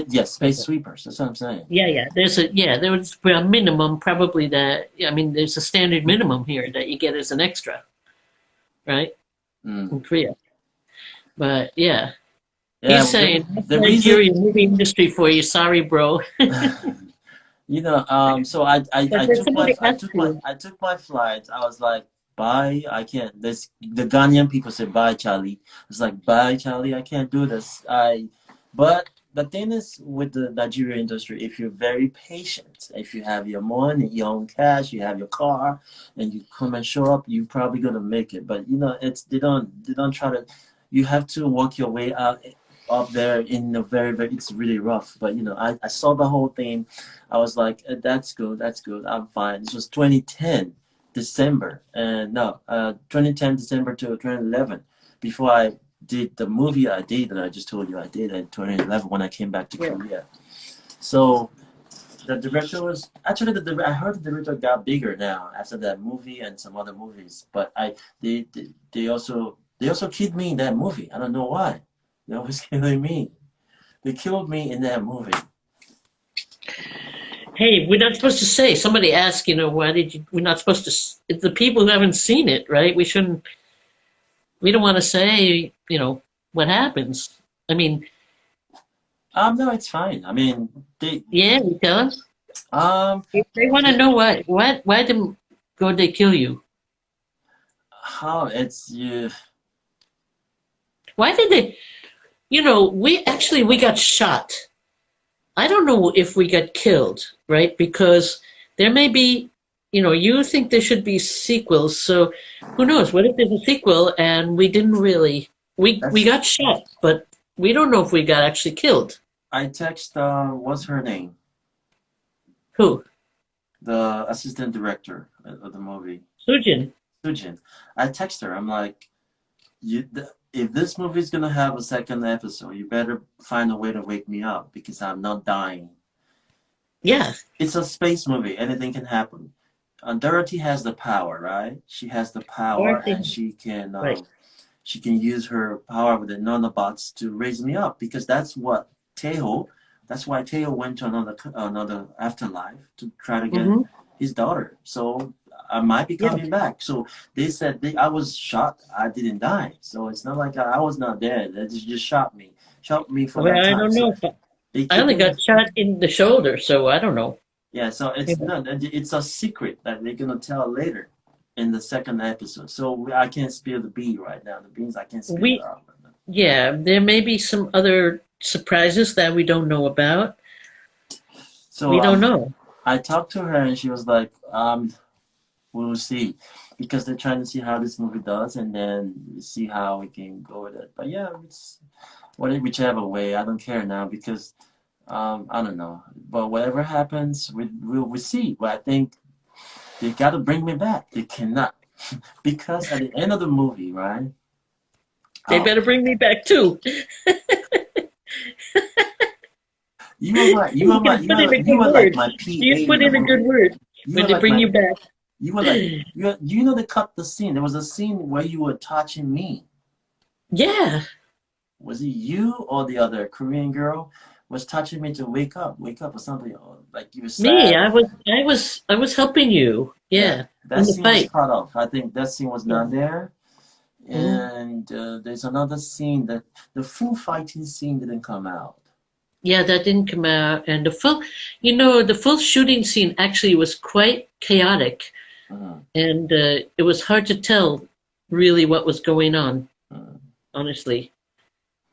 yes, Space Sweepers. That's what I'm saying. Yeah, yeah. There was a minimum probably that, I mean, there's a standard minimum here that you get as an extra, right? Mm. In Korea. But yeah, Yeah, he's saying, that's the reason, Nigerian movie industry for you. Sorry, bro. so But then somebody I asked took my you, I took my flight. I was like, bye, I can't. This the Ghanaian people said bye, Charlie. It's like bye, Charlie. I can't do this. But the thing is with the Nigeria industry, if you're very patient, if you have your money, your own cash, you have your car, and you come and show up, you're probably gonna make it. But it's they don't try to. You have to work your way out up there in the very it's really rough. But I saw the whole thing. I was like, that's good, I'm fine. This was 2010 December, and no, 2010 December to 2011, before I did the movie I did that I just told you I did in 2011 when I came back to yeah, Korea. So the director was actually I heard the director got bigger now after that movie and some other movies, but they also killed me in that movie. I don't know why. They always killing me. They killed me in that movie. hey, we're not supposed to say. Somebody asked, why did you? We're not supposed to. It's the people who haven't seen it, right? We shouldn't. We don't want to say, what happens. I mean, No, it's fine. I mean, yeah, we tell us. um, If they want to know why did go they kill you? how it's you. Why did they? We got shot. I don't know if we got killed, right? Because there may be, you think there should be sequels. So who knows? What if there's a sequel and we didn't really, we That's got shot, but we don't know if we got actually killed. I text. What's her name? Who? The assistant director of the movie, Sujin. Sujin. I text her. I'm like, if this movie's gonna have a second episode, you better find a way to wake me up because I'm not dying. Yeah. It's a space movie. Anything can happen. Dorothy has the power, right? She has the power, Dorothy. and Right. she can use her power with the nanobots to raise me up because Teho. That's why Teho went to another afterlife to try to get Mm-hmm. his daughter. So I might be Yeah. coming back. So they said I was shot. I didn't die. So it's not like I was not dead. They just shot me for Well, that I time. don't So know. they I only keeping got shot in the shoulder, so I don't know. yeah. So Yeah. it's a secret that they're gonna tell later in the second episode. So I can't spill the bean right now. The beans I can't spill it We, out right now. yeah, there may be some other surprises that we don't know about. So We don't know. I talked to her and she was like, we'll see, because they're trying to see how this movie does and then see how we can go with it. But yeah, it's whichever way. I don't care now because I don't know. But whatever happens, we'll see. But I think they got to bring me back. They cannot because at the end of the movie, right? They Oh, better bring me back too. you are my you are You my can you put in are a you good are like word. my You PA in put the in a good movie. word You when are they like bring my you back. you were like you know they cut the scene. There was a scene where you were touching me. Yeah, Was it you or the other Korean girl was touching me to wake up or something? Or like you were me. sad. I was helping you. Yeah, Yeah, that in the scene was fight. cut off. I think that scene was Yeah. not there. Mhm. And there's another scene that the full fighting scene didn't come out. Yeah, that didn't come out, and the full shooting scene actually was quite chaotic, Uh, and it was hard to tell really what was going on. uh. Honestly,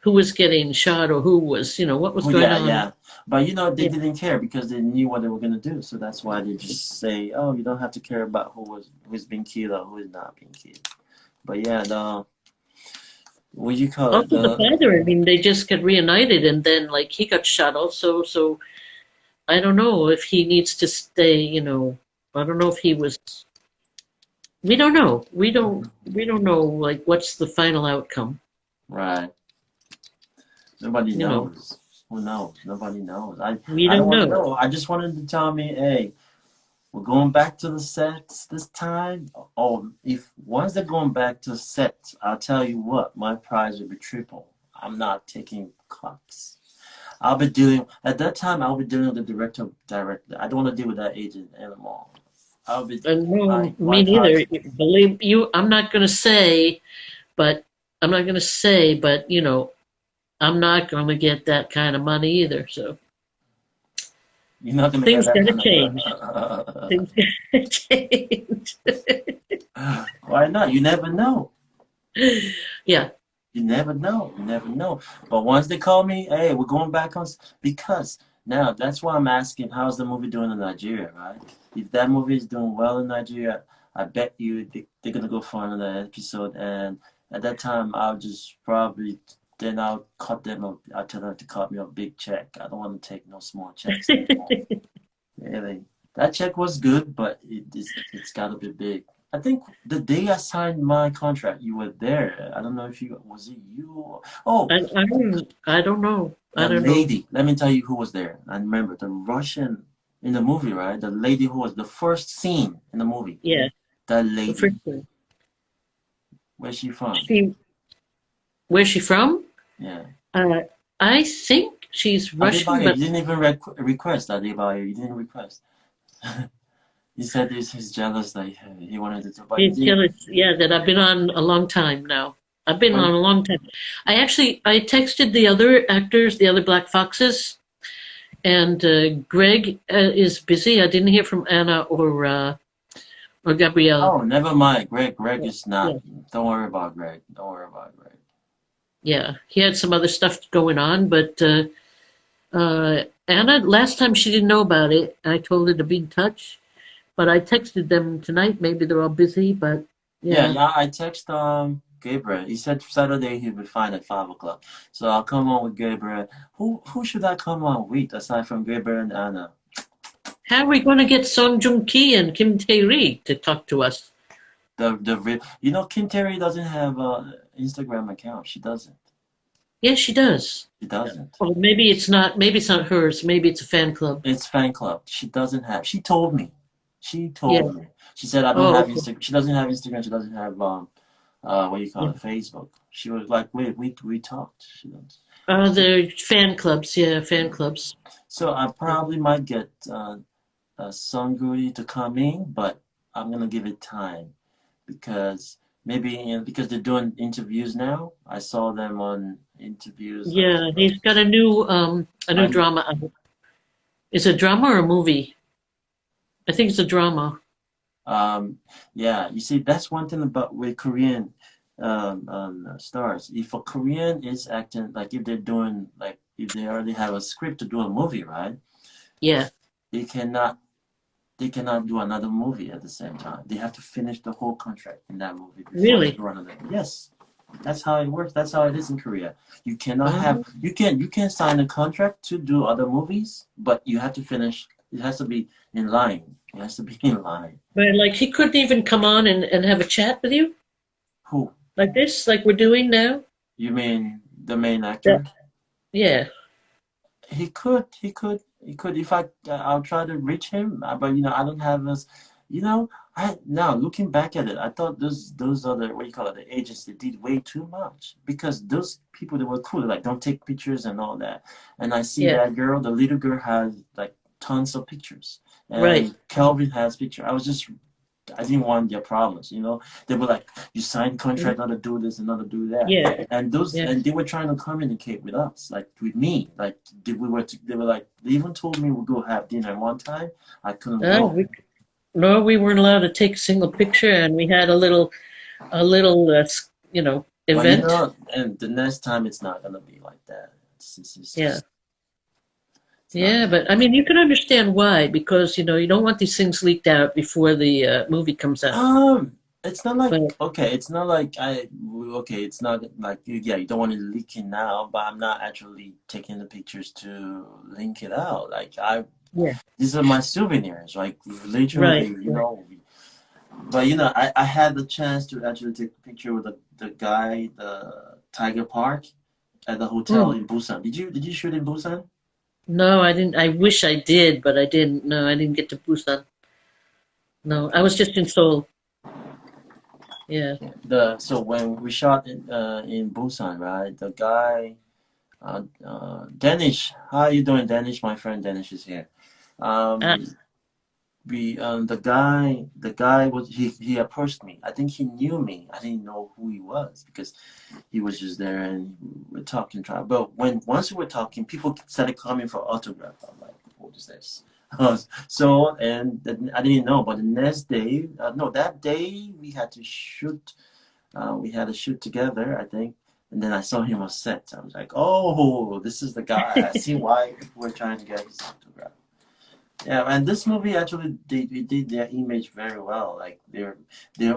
who was getting shot or who was, what was Oh going yeah, on. yeah. But they Yeah. didn't care because they knew what they were gonna do. So that's why they just say, "Oh, you don't have to care about who's being killed or who is not being killed." But yeah, the what do you call it? Also, the father. I mean, they just got reunited, and then like he got shot also. So I don't know if he needs to stay. I don't know if he was. We don't know. We don't. We don't know. Like, what's the final outcome? Right. Nobody You know, knows. Who knows? Nobody knows. I we I don't don't want to know. know. I just wanted to tell me, hey, we're going back to the sets this time. Oh, if once they're going back to sets, I'll tell you what, my price will be triple. I'm not taking cuts. I'll be dealing at that time. I'll be dealing with the director directly. I don't want to deal with that agent anymore. I'll be And no, my me neither. price. Believe you, I'm not going to say, but I'm not going to say, but I'm not going to get that kind of money either. So You're not gonna get things that got to kind change. of. Things got to change. Why not? You never know. Yeah. You never know. You never know. But once they call me, hey, we're going back on because now that's why I'm asking, how's the movie doing in Nigeria, right? If that movie is doing well in Nigeria, I bet you they're gonna go for another episode, and at that time I'll just probably then I'll cut them up. I'll tell them to cut me a big check. I don't want to take no small checks anymore. Really, that check was good, but it's got to be big. I think the day I signed my contract, you were there. I don't know if you was it you. Oh, I don't know. I the don't know. lady. Let me tell you who was there. I remember the Russian in the movie, right? The lady who was the first scene in the movie. Yeah. That The lady. first one. Where's she from? She, where's she from? Yeah. Uh, I think she's Russian, Adebayo. but You didn't even request Adebayo. You didn't request. He said he's jealous that he wanted to do, but you she's did. jealous. Yeah, that I've been on a long time now. I've been But on a long time. I texted the other actors, the other Black Foxes, and Greg is busy. I didn't hear from Anna or Gabrielle. oh, never mind. Greg Yeah, is not. yeah, Don't worry about Greg. Don't worry about Greg. yeah. He had some other stuff going on, but Anna, last time she didn't know about it. I told her to be in touch, but I texted them tonight. Maybe they're all busy, but Yeah, yeah. yeah. I text Gabriel. He said Saturday he'll be fine at 5 o'clock. So I'll come on with Gabriel. Who should I come on with aside from Gabriel and Anna? How are we going to get Song Joong Ki and Kim Tae Ri to talk to us? Kim Terry doesn't have a Instagram account. She doesn't. Yes, she does. She doesn't. Or maybe it's not. Maybe it's not hers. Maybe it's a fan club. It's fan club. She doesn't have. She told me. She Yeah. told me. She said I don't Oh, have okay. Instagram. She doesn't have Instagram. She doesn't have what do you call Yeah. it, Facebook. She was like, wait, we talked. She does. The fan clubs. Yeah, fan clubs. So I Yeah. probably might get Sunguri to come in, but I'm gonna give it time because maybe because they're doing interviews now. I saw them on interviews like Yeah, he's got a new I drama out. Is it a drama or a movie? I think it's a drama. yeah. You see, that's one thing about with Korean stars. If a Korean is acting like if they're doing like if they already have a script to do a movie, right? Yeah. They cannot they cannot do another movie at the same time. They have to finish the whole contract in that movie before they Really? do another. Yes, that's how it works. That's how it is in Korea. You cannot have Um, you can sign a contract to do other movies, but you have to finish. It has to be in line. It has to be in line. but like he couldn't even come on and have a chat with you Who? like this, like we're doing now. You mean the main Yeah. actor? Yeah. He could. He could. He could. If I'll try to reach him, but I don't have his. You know, I now looking back at it, I thought those other what you call it, the agents, they did way too much because those people they were cool, like don't take pictures and all that. And I see Yeah. that girl, the little girl, has like tons of pictures, Right. and Kelvin has picture. I didn't want their problems. They were like, you signed contract, not to do this and not to do that, Yeah. and Yeah. they were trying to communicate with us, like with me, like they were like they even told me we'll go have dinner one time. I couldn't Oh, go. no, we weren't allowed to take a single picture, and we had a little But event. and the next time it's not gonna be like that. It's Yeah. just It's not Yeah, that but I hard. mean, you can understand why, because you don't want these things leaked out before the movie comes out. It's not like But okay. It's not like okay. It's not like yeah. You don't want it leaking now, but I'm not actually taking the pictures to link it out. Like yeah, these are my souvenirs. Like literally, right, right. But I had the chance to actually take a picture with the guy, the Tiger Park at the hotel Mm. in Busan. Did you shoot in Busan? No, I didn't. I wish I did, but I didn't. No, I didn't get to Busan. No, I was Okay. just in Seoul. Yeah. Yeah. The so when we shot in Busan, right? The guy, Danish. How are you doing, Danish? My friend Danish is here. Ah, Um, the guy was he approached me. I think he knew me. I didn't know who he was because he was just there and we were talking. But once we were talking, people started coming for autograph. I'm like, what is this? So I didn't know. But the next day, no, that day we had to shoot. We had a shoot together, I think. And then I saw him on set. I was like, oh, this is the guy. I see why people were trying to get his autograph. Yeah, and this movie actually they did their image very well. Like they're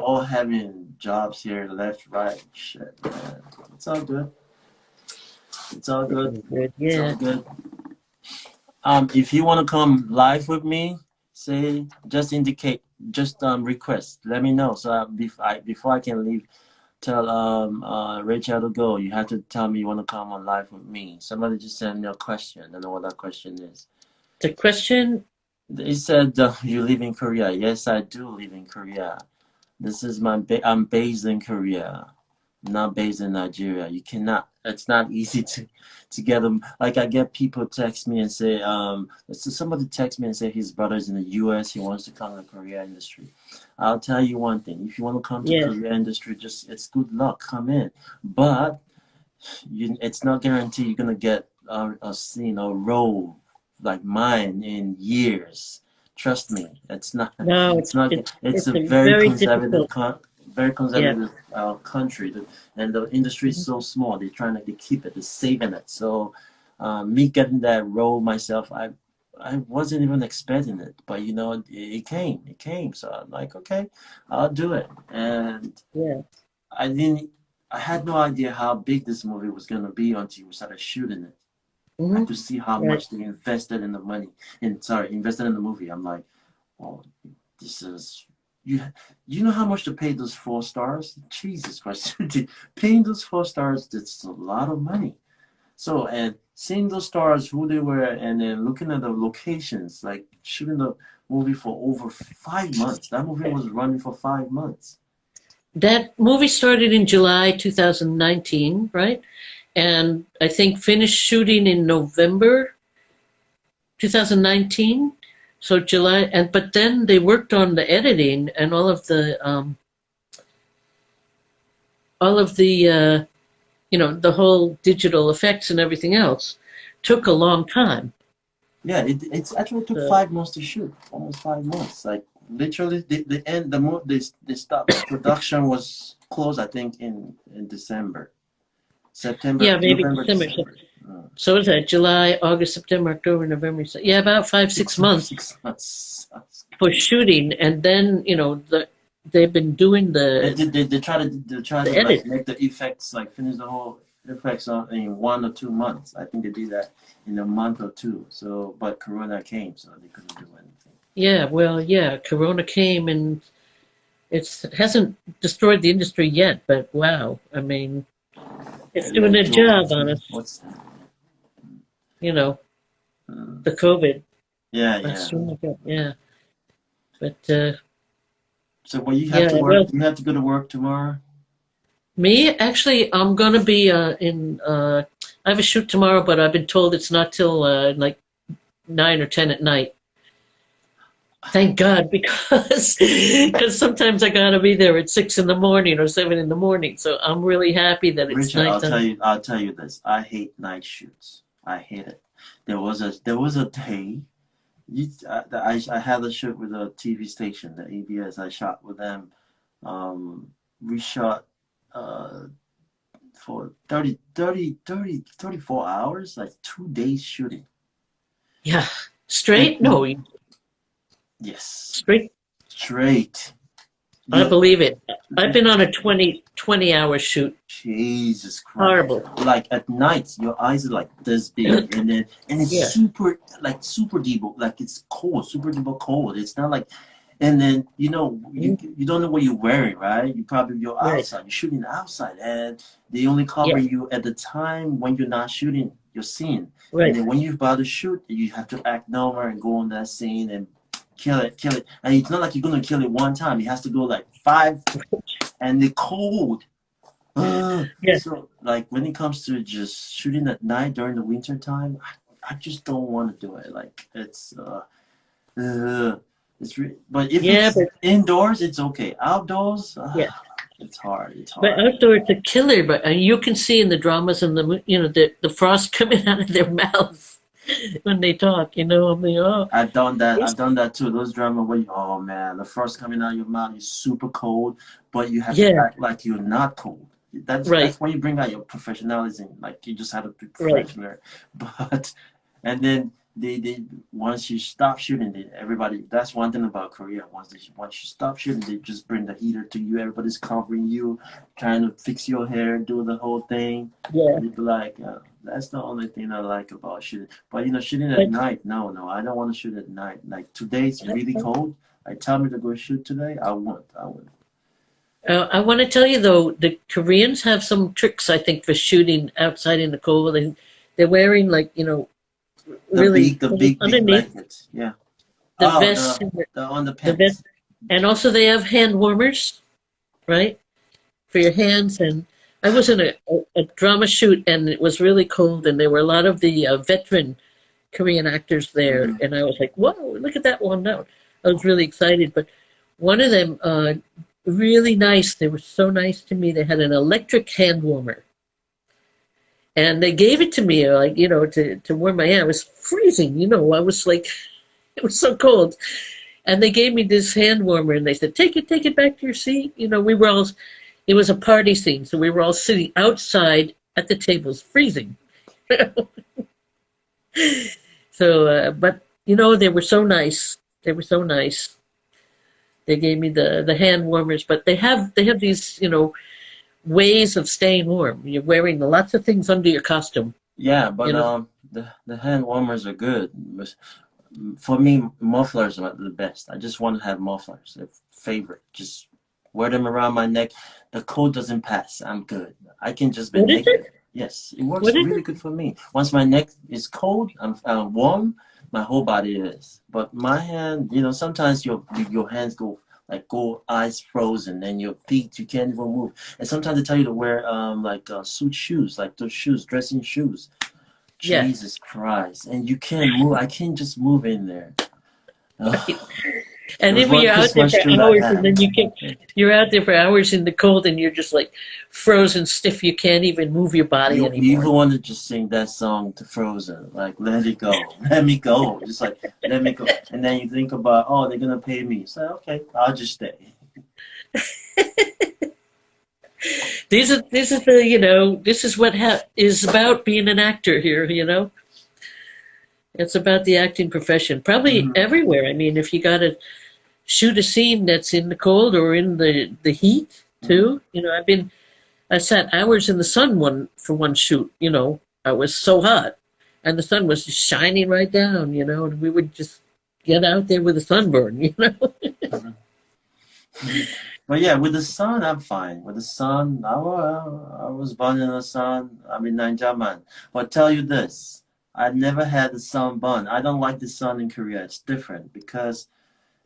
all having jobs here, left, right. Shit, man. It's all good. It's all good. very good. It's all Yeah. good. If you want to come live with me, say just indicate, just request. Let me know. So before I can leave, tell Rachel to go. You have to tell me you want to come on live with me. Somebody just send me a question. I don't know what that question is. The question. They said you live in Korea. Yes, I do live in Korea. This is I'm based in Korea, not based in Nigeria. You cannot. It's not easy to get them. Like I get people text me and say, so somebody text me and say his brother's in the U.S. He wants to come to the Korea industry. I'll tell you one thing. If you want to come to Yeah. Korea industry, just it's good luck. Come in, but it's not guaranteed you're gonna get a role like mine in years. Trust me, it's not. No, It's not. It's it's a a very very conservative, difficult. very Yeah. conservative country, and the industry is Mhm. so small. They're trying to keep it, they're saving it. So, me getting that role myself, I wasn't even expecting it, but it came. It came. So I'm like, okay, I'll do it, and Yeah. I didn't. I had no idea how big this movie was gonna be until we started shooting it. I Hmm. could see how Right. much they invested in the money. Invested in the movie. I'm like, oh, this is you. You know how much to pay those 4 stars? Jesus Christ, paying those 4 stars. That's a lot of money. So and seeing those stars, who they were, and then looking at the locations, like shooting the movie for over 5 months. That movie was running for 5 months. That movie started in July 2019, right? And I think finished shooting in November 2019. So July, and but then they worked on the editing and all of the the whole digital effects and everything else took a long time. Yeah, it's actually took So 5 months to shoot, almost 5 months. Like literally, the end, they stopped. The production was closed, I think, in December, yeah, September, maybe November, December. December. So is that July, August, September, October, November? Yeah, about five, Six six months 6 months. for shooting, and then they've been doing They try to the like edit. make the effects like finish the whole effects in 1 or 2 months. I think they did that in a month or two. So, but Corona came, so they couldn't do anything. Yeah, well, yeah, Corona came and it hasn't destroyed the industry yet, but wow, I mean, it's Yeah, doing a job on us. what's You know, uh, the COVID. yeah, That's yeah. doing a job. Yeah, but So, well, you have yeah, to work. well, You have to go to work tomorrow. me actually, I'm gonna be in. I have a shoot tomorrow, but I've been told it's not till like 9 or 10 at night. Thank God, because sometimes I gotta be there at 6 in the morning or 7 in the morning. So I'm really happy that it's Richard, I'll tell nighttime. you. I'll tell you this. I hate night shoots. I hate it. There was a day. I had a shoot with a TV station, the ABS. I shot with them. We shot uh, for 34 hours, like 2 days shooting. Yeah. It, Straight? No, yes, straight. straight. I You, believe it. I've been on a 20 hour shoot. Jesus Christ. Horrible. Like at night, your eyes are like this big, and it's Yeah. super like super deep, like it's cold, super deep cold. It's not like, and then you don't know what you're wearing, right? You're Right. outside, you're shooting outside, and they only cover Yeah. you at the time when you're not shooting your scene, and Right. then when you're about to shoot, you have to act normal and go on that scene and kill it, and it's not like you're gonna kill it one time. It has to go like five, and the cold. Yeah. So like when it comes to just shooting at night during the winter time, I just don't want to do it. Like uh, but if Yeah. it's But indoors, it's okay. Outdoors, yeah. it's hard. It's But hard. outdoors, it's a killer. But you can see in the dramas and the frost coming out of their mouths when they talk. I'm like, oh, I've done that. yes. I've done that too. Those drama where oh man, the frost coming out of your mouth is super cold, but you have to Yeah. act like you're not cold. That's Right. when you bring out your professionalism. Like you just have to be Right. professional. But and then they once you stop shooting, everybody. That's one thing about Korea. Once you stop shooting, they just bring the heater to you. Everybody's covering you, trying to fix your hair, do the whole thing. Yeah. And you'd be like, that's the only thing I like about shooting. But shooting at But night, no, I don't want to shoot at night. Like today it's really cold. Like tell me to go shoot today, I won't. I won't. I want to tell you though, the Koreans have some tricks I think for shooting outside in the cold. And they're wearing like really The big underneath blankets. Yeah. the Oh, vest, the the vest, underpants. and also they have hand warmers, right, for your hands. And I was in a drama shoot, and it was really cold, and there were a lot of the veteran Korean actors there, Hmm. and I was like, "Whoa, look at that one!" Now I was really excited. But one of them, really nice. They were so nice to me. They had an electric hand warmer, and they gave it to me, like to warm my hand. I was freezing. I was like, it was so cold. And they gave me this hand warmer, and they said, take it back to your seat." We were all, it was a party scene, so we were all sitting outside at the tables, freezing. So, but they were so nice. They were so nice. They gave me the hand warmers, but they have these ways of staying warm. You're wearing lots of things under your costume. Yeah, You but know, the hand warmers are good. But for me, mufflers are the best. I just want to have mufflers. They're favorite. Just wear them around my neck. The cold doesn't pass. I'm good. I can just be what is naked. it? Yes, it works What is really it? good for me. Once my neck is cold, I'm warm. My whole body is. But my hand, sometimes your hands go eyes frozen, and your feet you can't even move. And sometimes they tell you to wear like suit shoes, like those shoes, dressing shoes. Yeah. Jesus Christ. And you can't move. I can't just move in there. Right. Ugh. It And was then one you're out there Christmas for shoot I hours, and had. then you're out there for hours in the cold, and you're just like frozen stiff. You can't even move your body You anymore. even want to just sing that song to Frozen, like "Let It Go, Let Me Go," just like "Let Me Go," and then you think about, oh, they're gonna pay me, so okay, I'll just stay. This is what is about being an actor here. It's about the acting profession, probably Mhm. everywhere. I mean, if you got to shoot a scene that's in the cold or in the heat Mhm. too. I sat hours in the sun for one shoot. I was so hot, and the sun was just shining right down. And we would just get out there with a sunburn. Mhm. But yeah, with the sun, I'm fine. With the sun, I was born in the sun. I'm in Ninjaman. But tell you this, I never had the sunburn. I don't like the sun in Korea. It's different because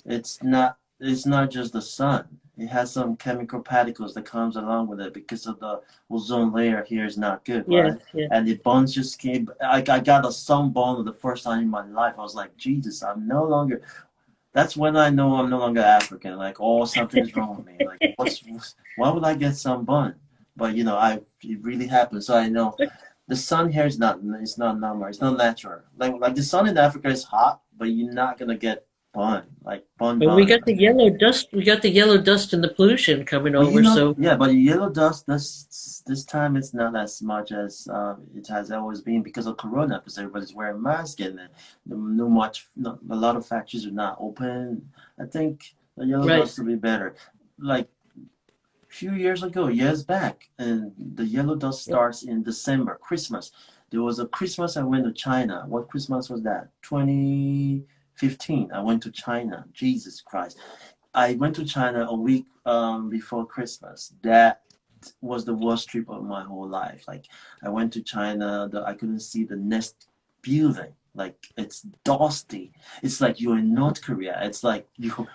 it's not just the sun. It has some chemical particles that comes along with it because of the ozone layer here is not good, Yeah, right? yeah. And it burns your skin. I got a sunburn the first time in my life. I was like, Jesus, I'm no longer. That's when I know I'm no longer African. Like, oh, something is wrong with me. Like, why would I get sunburn? But it really happened. So I know the sun here it's not normal. It's not natural. Like the sun in Africa is hot, but you're not gonna get like bun But we bun. got the yellow dust. We got the yellow dust and the pollution coming But you over. know, So yeah, but yellow dust this time it's not as much as it has always been because of Corona, because everybody's wearing masks and no much, no, a lot of factories are not open. I think the yellow right. dust will be better. Like few years ago, years back, and the yellow dust Yep. starts in December, Christmas. There was a Christmas I went to China. What Christmas was that? 2015. I went to China. Jesus Christ. I went to China a week before Christmas. That was the worst trip of my whole life. Like I went to China, I couldn't see the next building. Like it's dusty. It's like you're in North Korea. It's like you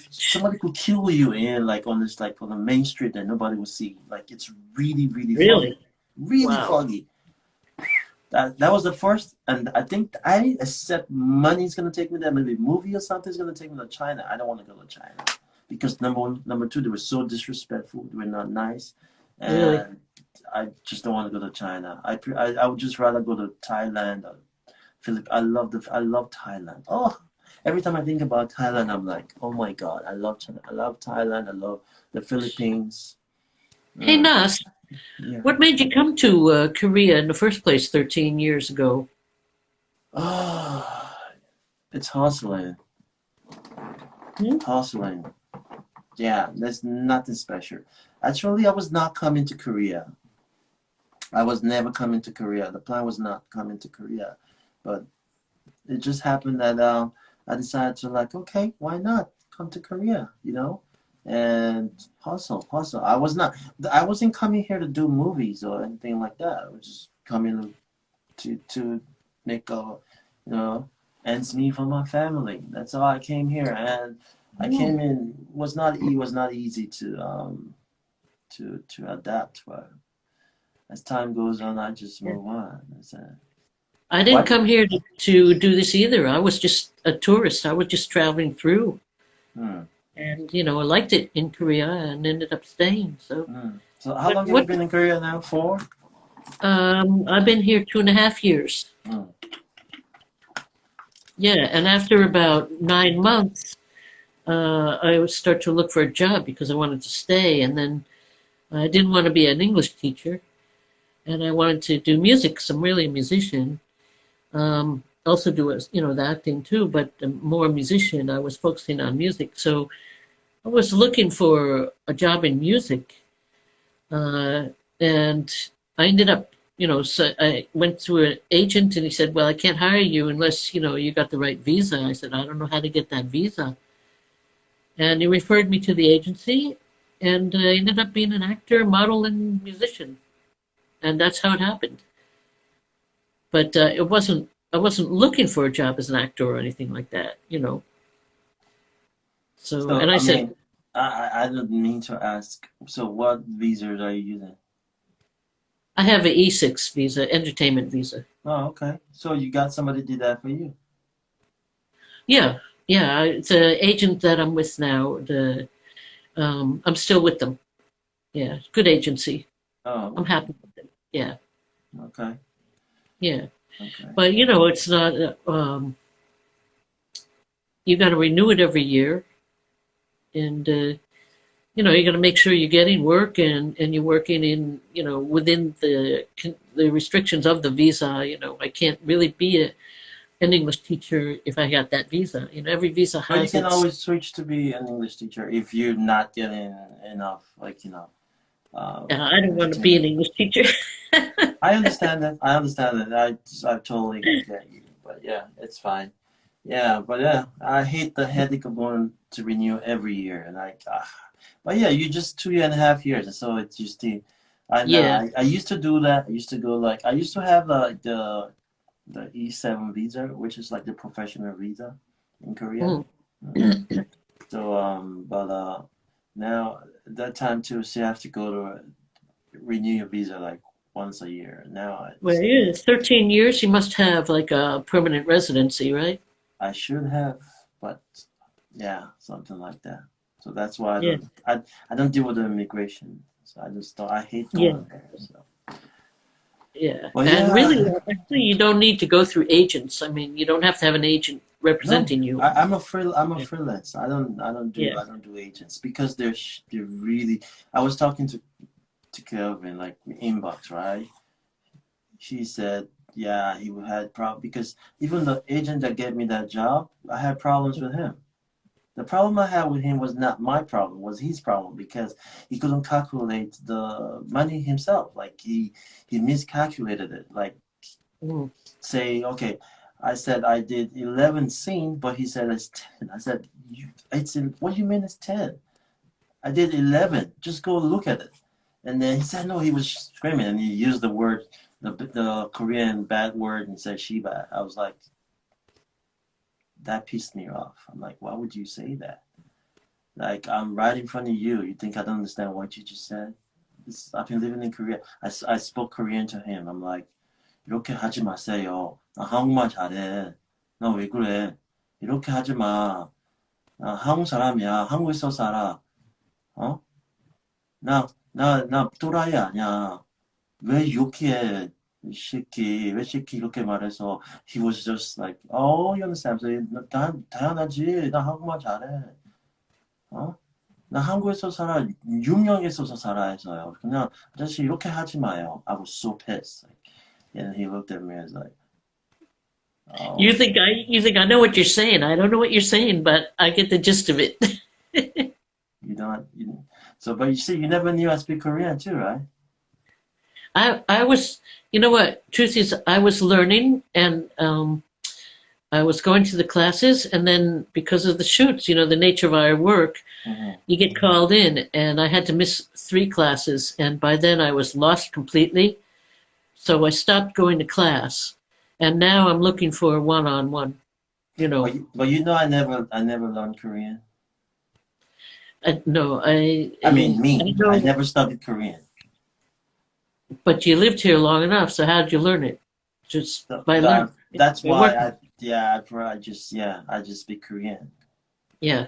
somebody could kill you in like on this like on the main street and nobody will see. Like it's really foggy, Really? really Wow. foggy. That was the first, and I think I accept money's gonna take me there. Maybe a movie or something's gonna take me to China. I don't want to go to China because number one, number two, they were so disrespectful. They were not nice, Really? and I just don't want to go to China. I would just rather go to Thailand or Philippines. I love Thailand. Oh, every time I think about Thailand, I'm like, oh my God, I love China. I love Thailand. I love the Philippines. Hey, Mm, Nas, yeah. what made you come to Korea in the first place 13 years ago? Oh, it's hustling, Hmm? hustling. Yeah, there's nothing special. Actually, I was not coming to Korea. I was never coming to Korea. The plan was not coming to Korea, but it just happened that I decided to like, okay, why not come to Korea, and hustle, hustle. I wasn't coming here to do movies or anything like that. I was just coming to make you know, ends meet for my family. That's all I came here, and I Oh, came in it was not easy to adapt, but as time goes on, I just yeah. move on. That's it. I didn't What? come here to do this either. I was just a tourist. I was just traveling through. Hmm. And, I liked it in Korea and ended up staying. So, Hmm. So how but long have you been in Korea now for? I've been here 2.5 years. Hmm. Yeah. And after about 9 months, I would start to look for a job because I wanted to stay. And then I didn't want to be an English teacher and I wanted to do music because I'm really a musician. Also do, the acting too, but more a musician. I was focusing on music. So I was looking for a job in music. Uh, and I ended up, so I went through an agent and he said, well, I can't hire you unless, you got the right visa. I said, I don't know how to get that visa. And he referred me to the agency and I ended up being an actor, model, and musician. And that's how it happened. But I wasn't looking for a job as an actor or anything like that. So, So and I I said, mean, I don't mean to ask. So what visas are you using? I have an E6 visa, entertainment visa. Oh, okay. So you got somebody did that for you. Yeah, yeah. It's an agent that I'm with now. I'm still with them. Yeah, good agency. Oh, I'm okay. happy with them. Yeah, Okay. yeah. Okay. But it's not. You got to renew it every year, and you got to make sure you're getting work and you're working in within the restrictions of the visa. I can't really be an English teacher if I got that visa. Every visa But you has can its. always switch to be an English teacher if you're not getting enough, like, I don't want to be an entertainment. English teacher. I understand that. I understand that. I totally get you. But yeah, it's fine. Yeah, but yeah, I hate the headache of going to renew every year, and but yeah, you just 2.5 years, and so it's just I know Yeah. I used to do that. I used to go like I used to have the E7 visa, which is like the professional visa in Korea. Mm. Mm. So but now that time too, so you have to go to renew your visa like once a year. Now Well, yeah, 13 years, you must have like a permanent residency, right? I should have, but yeah, something like that. So that's why Yeah. I don't deal with the immigration. So I just don't I hate Yeah. going there. So Yeah. well And really, yeah. actually, you don't need to go through agents. I mean, you don't have to have an agent No, representing you. I'm a Yeah. freelance. Yeah. I don't do agents because they're really. I was talking to Kelvin like inbox, right? She said, yeah, he had problem because even the agent that gave me that job, I had problems with him. The problem I had with him was not my problem, was his problem because he couldn't calculate the money himself. Like he miscalculated it. Like Mm. say, okay, I said I did 11 scenes, but he said it's 10. I said, what do you mean it's 10? I did 11. Just go look at it. And then he said, no, he was screaming and he used the Korean bad word and said Shiba. I was like, that pissed me off. I'm like, why would you say that? Like, I'm right in front of you. You think I don't understand what you just said? I've been living in Korea. I spoke Korean to him. I'm like, 이렇게 하지 마세요. 나 한국말 잘해. 너 왜 그래? 이렇게 하지 마. 나 한국 사람이야. 한국에서 살아. 어? 나 또라이 아니야. 왜 이렇게 해? 이 새끼, 왜 새끼 이렇게 말해서 he was just like, oh, you understand? 당연하지. 나 한국말 잘해. 어? 나 한국에서 살아. 6년 있어서 살아 해서요. 그냥 아저씨 이렇게 하지 마요. I was so pissed. And he looked at me and was like, oh. You think I know what you're saying. I don't know what you're saying, but I get the gist of it. You don't. So, but you see, you never knew I speak Korean too, right? I was, you know what? Truth is, I was learning, and I was going to the classes, and then because of the shoots, you know, the nature of our work, you get called in, and I had to miss 3 classes, and by then I was lost completely. So I stopped going to class, and now I'm looking for one-on-one. You know, But you know, I never learned Korean. no, I mean, me, know, I never studied Korean. but you lived here long enough, so how'd you learn it? Just by learning. That's why I just speak Korean. Yeah.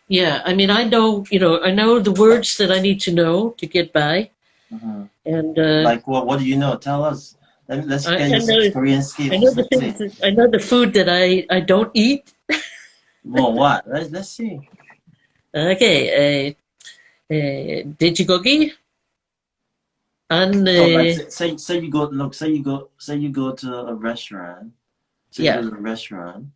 Yeah, I mean, I know, you know, I know the words that I need to know to get by, and Like, what do you know? Tell us. Let's I get your know, Korean I know skills. the Let's see. things, I know the food that I don't eat. Well, what? Let's see. Okay, 돼지고기, and So, like, say you go look, say you go to a restaurant. Say you yeah, go to a restaurant.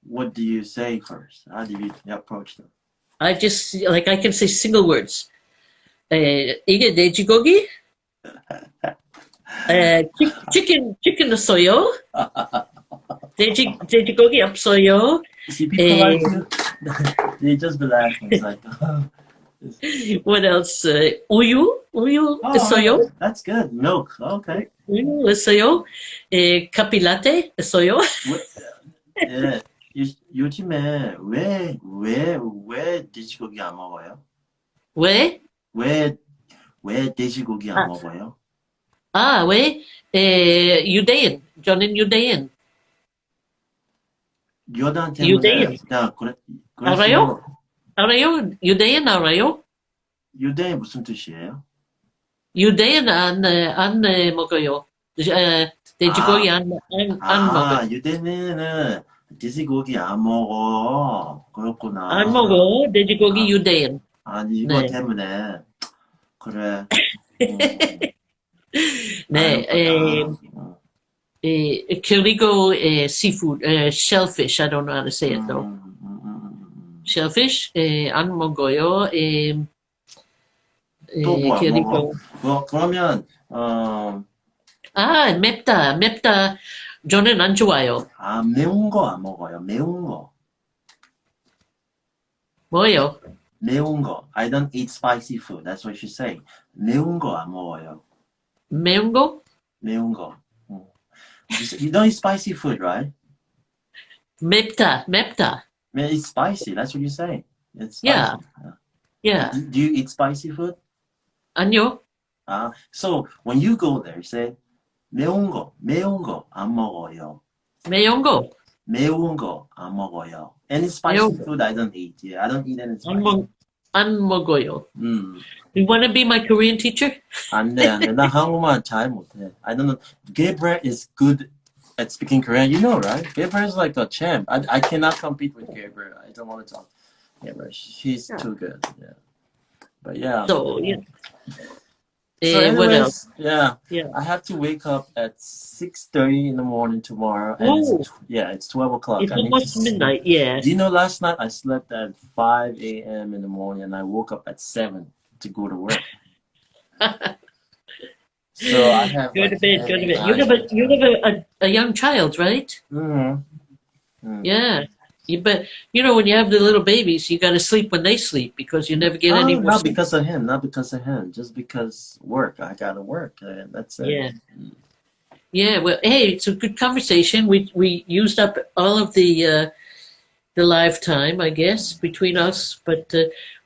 What do you say first? How do you approach them? I just like I can say single words. 이게 돼지고기, chicken 없어요. 돼지고기 없어요. See, people like you, they just be laughing. It's like, What else? 우유 있어요. That's good. Milk. Okay. 우유 있어요. 커피 라떼 있어요. 예, 요즘에 왜 돼지고기 안 먹어요? 왜? 왜 돼지고기 안 먹어요? 왜? 유대인. 저는 유대인. 요단 때문에 알아요? 알아요? 유대인 알아요? 유대인 무슨 뜻이에요? 유대인 안 먹어요. 돼지고기 안 먹어요. 유대인은 돼지고기 안 먹어. 그렇구나. 안 먹어. 돼지고기 유대인. 아니, 이거 때문에. 그래. 네. 그리고 seafood, shellfish. I don't know how to say it though. shellfish 안 먹어요. 또 뭐 안 그리고 먹어? 그러면 맵다. 저는 안 좋아요. 매운 거 안 먹어요. 매운 거. 뭐요? 매운 거. I don't eat spicy food. That's what you say. 매운 거 안 먹어요. 매운 거? 매운 거. You don't eat spicy food, right? 맵다. Man, it's spicy. That's what you say. It's spicy. Yeah. Do you eat spicy food? 아니요. So when you go there, you say 매운 거 안 먹어요. 매운 거 안 먹어요. Any spicy food I don't eat. Yeah, I don't eat any spicy. 안 먹어요. You want to be my Korean teacher? 안 돼. 나 한국말 잘 못해. I don't know. Gabriel is good at speaking Korean. You know, right? Gabriel is like a champ. I cannot compete with Gabriel. I don't want to talk. Gabriel, he's Yeah. too good. Yeah. But yeah. So, yeah. So, What else? anyways, yeah, Yeah. I have to wake up at 6:30 in the morning tomorrow, and Oh, it's 12 o'clock. it's I need to. almost midnight. Yeah. Do you know last night I slept at 5 a.m. in the morning, and I woke up at 7 to go to work. So I have Go like to bed. Go to heavy bed. eyes. You have a young child, right? Mm. Yeah. But when you have the little babies, you got to sleep when they sleep because you never get any Oh, more not sleep. because of him, not because of him, just because work. I gotta work, and that's it. Yeah. Yeah. Well, hey, it's a good conversation. We used up all of the live time, I guess, between us. But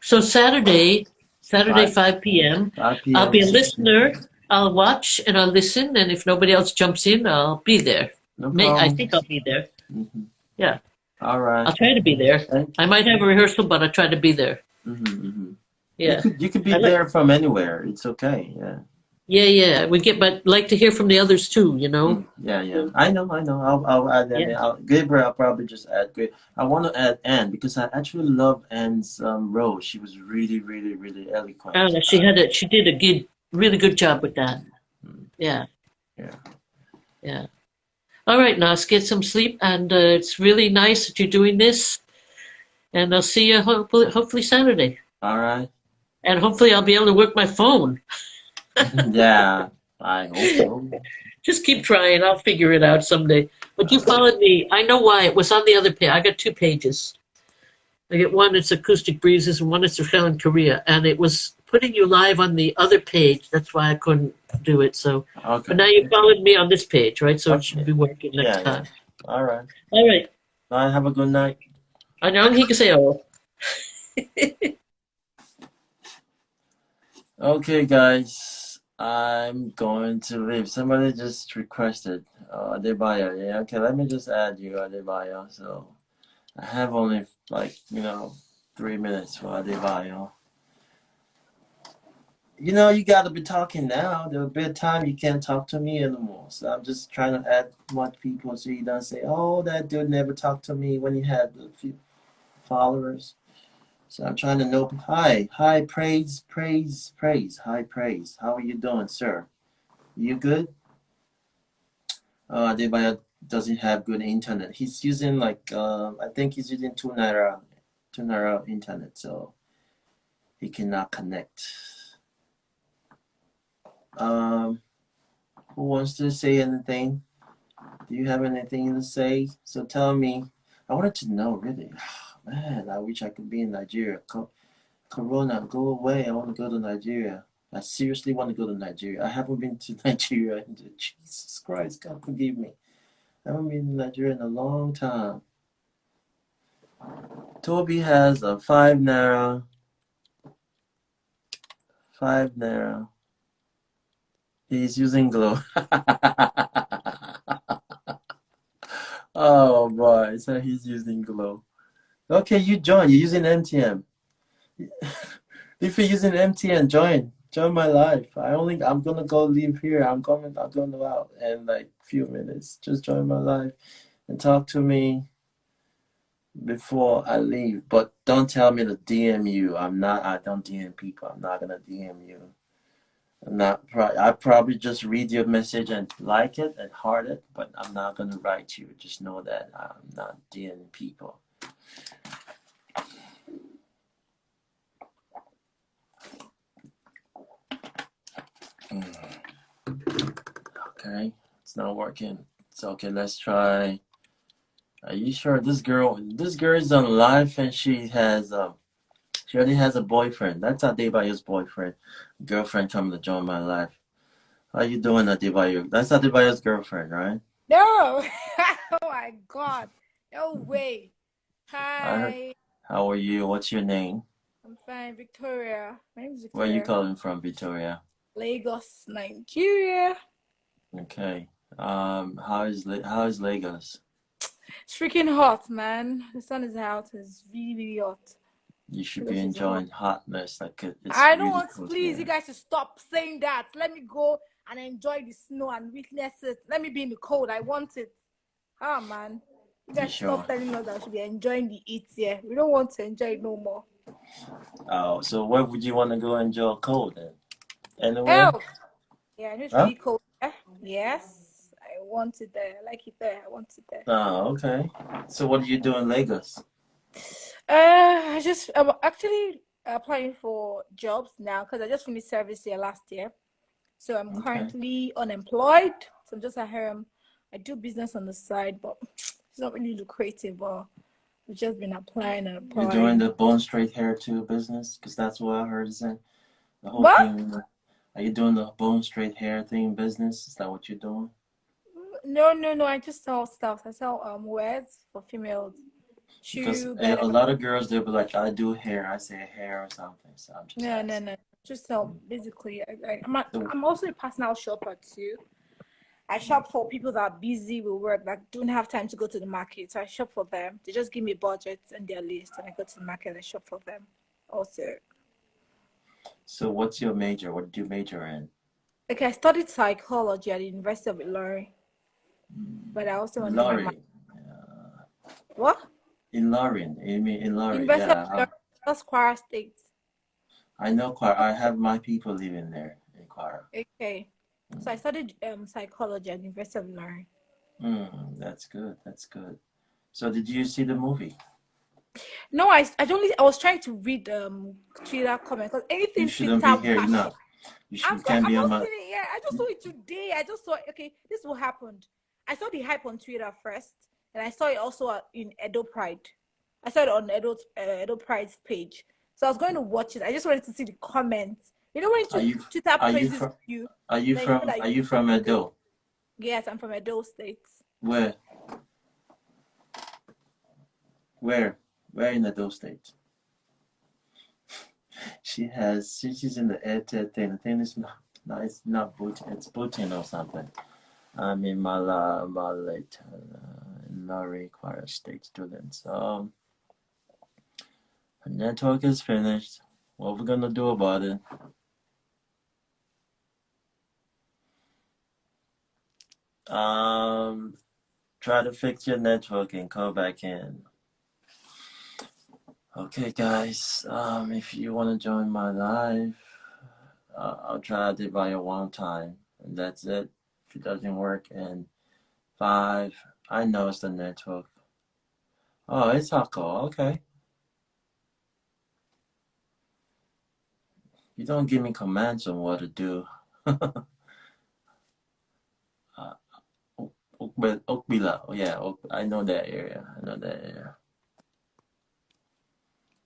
so Saturday, 5 5 p.m. I'll 5 p.m. be a 6 p.m. listener. I'll watch and I'll listen, and if nobody else jumps in, I'll be there. No I problem. think I'll be there. Hmm. Yeah, All right. I'll try to be there. Thank. I might have a rehearsal, but I'll try to be there. Mm-hmm. You Yeah, could be I like. there from anywhere. It's okay. Yeah. Yeah, yeah. But like to hear from the others too. Yeah, yeah. So, I know, I know. I'll add yeah. Annie. Gabriel, I'll probably just add. I want to add Anne because I actually love Anne's role. She was really, really, really eloquent. She did a really good job with that. Mm, Yeah, yeah. yeah. All right, Nas, get some sleep, and it's really nice that you're doing this. And I'll see you hopefully Saturday. All right. And hopefully I'll be able to work my phone. Yeah. I hope so. Just keep trying. I'll figure it out someday. But you Uh, followed me. I know why. It was on the other page. I got two pages. I get one, it's Acoustic Breezes, and one is Rahel in Korea. And it was putting you live on the other page. That's why I couldn't do it. So, but okay. now you followed me on this page, right? So it should Okay. be working next Yeah, yeah. time. All right. All right. All right. Have a good night. 안녕히 계세요. Okay, guys. I'm going to leave. Somebody just requested Adebayo. Yeah. Okay. Let me just add you, Adebayo. So I have only like 3 minutes for Adebayo. You gotta be talking now. There'll be a time you can't talk to me anymore. So I'm just trying to add more people so you don't say, "Oh, that dude never talked to me," when you have a few followers. So I'm trying to know. Hi, praise, praise, praise. Hi, praise. How are you doing, sir? You good? Adebayo doesn't have good internet. He's using I think he's using two naira internet, so he cannot connect. Um, who wants to say anything? Do you have anything to say? So tell me. I wanted to know, really. Man, I wish I could be in Nigeria. Corona, go away. I want to go to Nigeria. I seriously want to go to Nigeria. I haven't been to Nigeria. Jesus Christ, God forgive me. I haven't been to Nigeria in a long time. Toby has a 5 naira. 5 naira. He's using Glow. Oh boy, so he's using Glow. Okay, you join. You're using MTM. If you're using MTN, join my life. I'm gonna go leave here. I'm going out in like few minutes. Just join my life and talk to me before I leave. But don't tell me to DM you. I don't DM people. I'm not gonna DM you. I probably just read your message and like it and heart it, but I'm not gonna write you. Just know that I'm not DMing people. Okay, it's not working. It's okay. Let's try. Are you sure this girl is on live and she already has a boyfriend. That's Adebayo's boyfriend. Girlfriend coming to join my life. How you doing, Adebayo? That's Adebayo's girlfriend, right? No! Oh my God. No way. I heard. Hi. How are you? What's your name? I'm fine, Victoria. My name is Where are you Victoria. calling from, Victoria? Lagos, Nigeria. Okay. How is Lagos? It's freaking hot, man. The sun is out. It's really, really hot. You should be Lagos is hot. enjoying hotness. Like it's I don't really want to, cold please, you here. guys to stop saying that. Let me go and enjoy the snow and witness it. Let me be in the cold. I want it. Ah, man. You You guys sure? stop telling us that we should be enjoying the heat here. We don't want to enjoy it no more. Oh, so where would you want to go enjoy cold then? Anywhere? Oh, yeah, I know it's Huh? really cold there. Yes, I want it there. I like it there. I want it there. Oh, okay. So what do you do in Lagos? I'm actually applying for jobs now because I just finished service year last year. So I'm Okay. currently unemployed. So I'm just at home. I do business on the side, but it's not really lucrative. But I've just been applying and You're doing applying. the bone straight hair too business? Because that's what I heard say. The whole What? thing. Are you doing the bone straight hair thing business? Is that what you're doing? No, no, no. I just sell stuff. I sell wears for females, Because shoe a bag. lot of girls, they'll be like, I do hair. I say hair or something. So I'm just No, no, asking. no. Just sell basically. So, I'm also a personal shopper too. I shop for people that are busy with work, that don't have time to go to the market. So I shop for them. They just give me budgets and their list, and I go to the market and shop for them. Also, so what's your major? What do you major in? okay, I studied psychology at the University of Illinois, but I also want to do my Laurie. what? In Lauren. You mean in Laurie? University of Yeah. Illinois, that's Kwara State. I know Quara. I have my people living there in Quara. Okay, so I studied psychology at the University of Illinois. That's good. That's good. So did you see the movie? No, I was trying to read Twitter comments because You anything shouldn't be Twitter here. You bash. know, you can't I've be on not my. seen it yet. I just saw it today. I just saw, okay, this is what happened. I saw the hype on Twitter first, and I saw it also in Edo Pride. I saw it on Edo Pride's page. So I was going to watch it. I just wanted to see the comments. You know when Are you Twitter are you praises from you, are you then you know from that are you you did from something good. Edo? Yes, I'm from Edo State. Where where where in Edo State? She's in the airtel thing. The thing is not no, it's not Putin. It's Putin or something. I'm in Malate, Lorry Choir State students. Network is finished. What we gonna do about it? Um, Try to fix your network and come back in. Okay, guys. If you wanna join my live, I'll try to divide it one time, and that's it. If it doesn't work, and five. I know it's the network. Oh, it's Hako. Okay. You don't give me commands on what to do. uh, Okbila. Oh, yeah, I know that area. I know that area.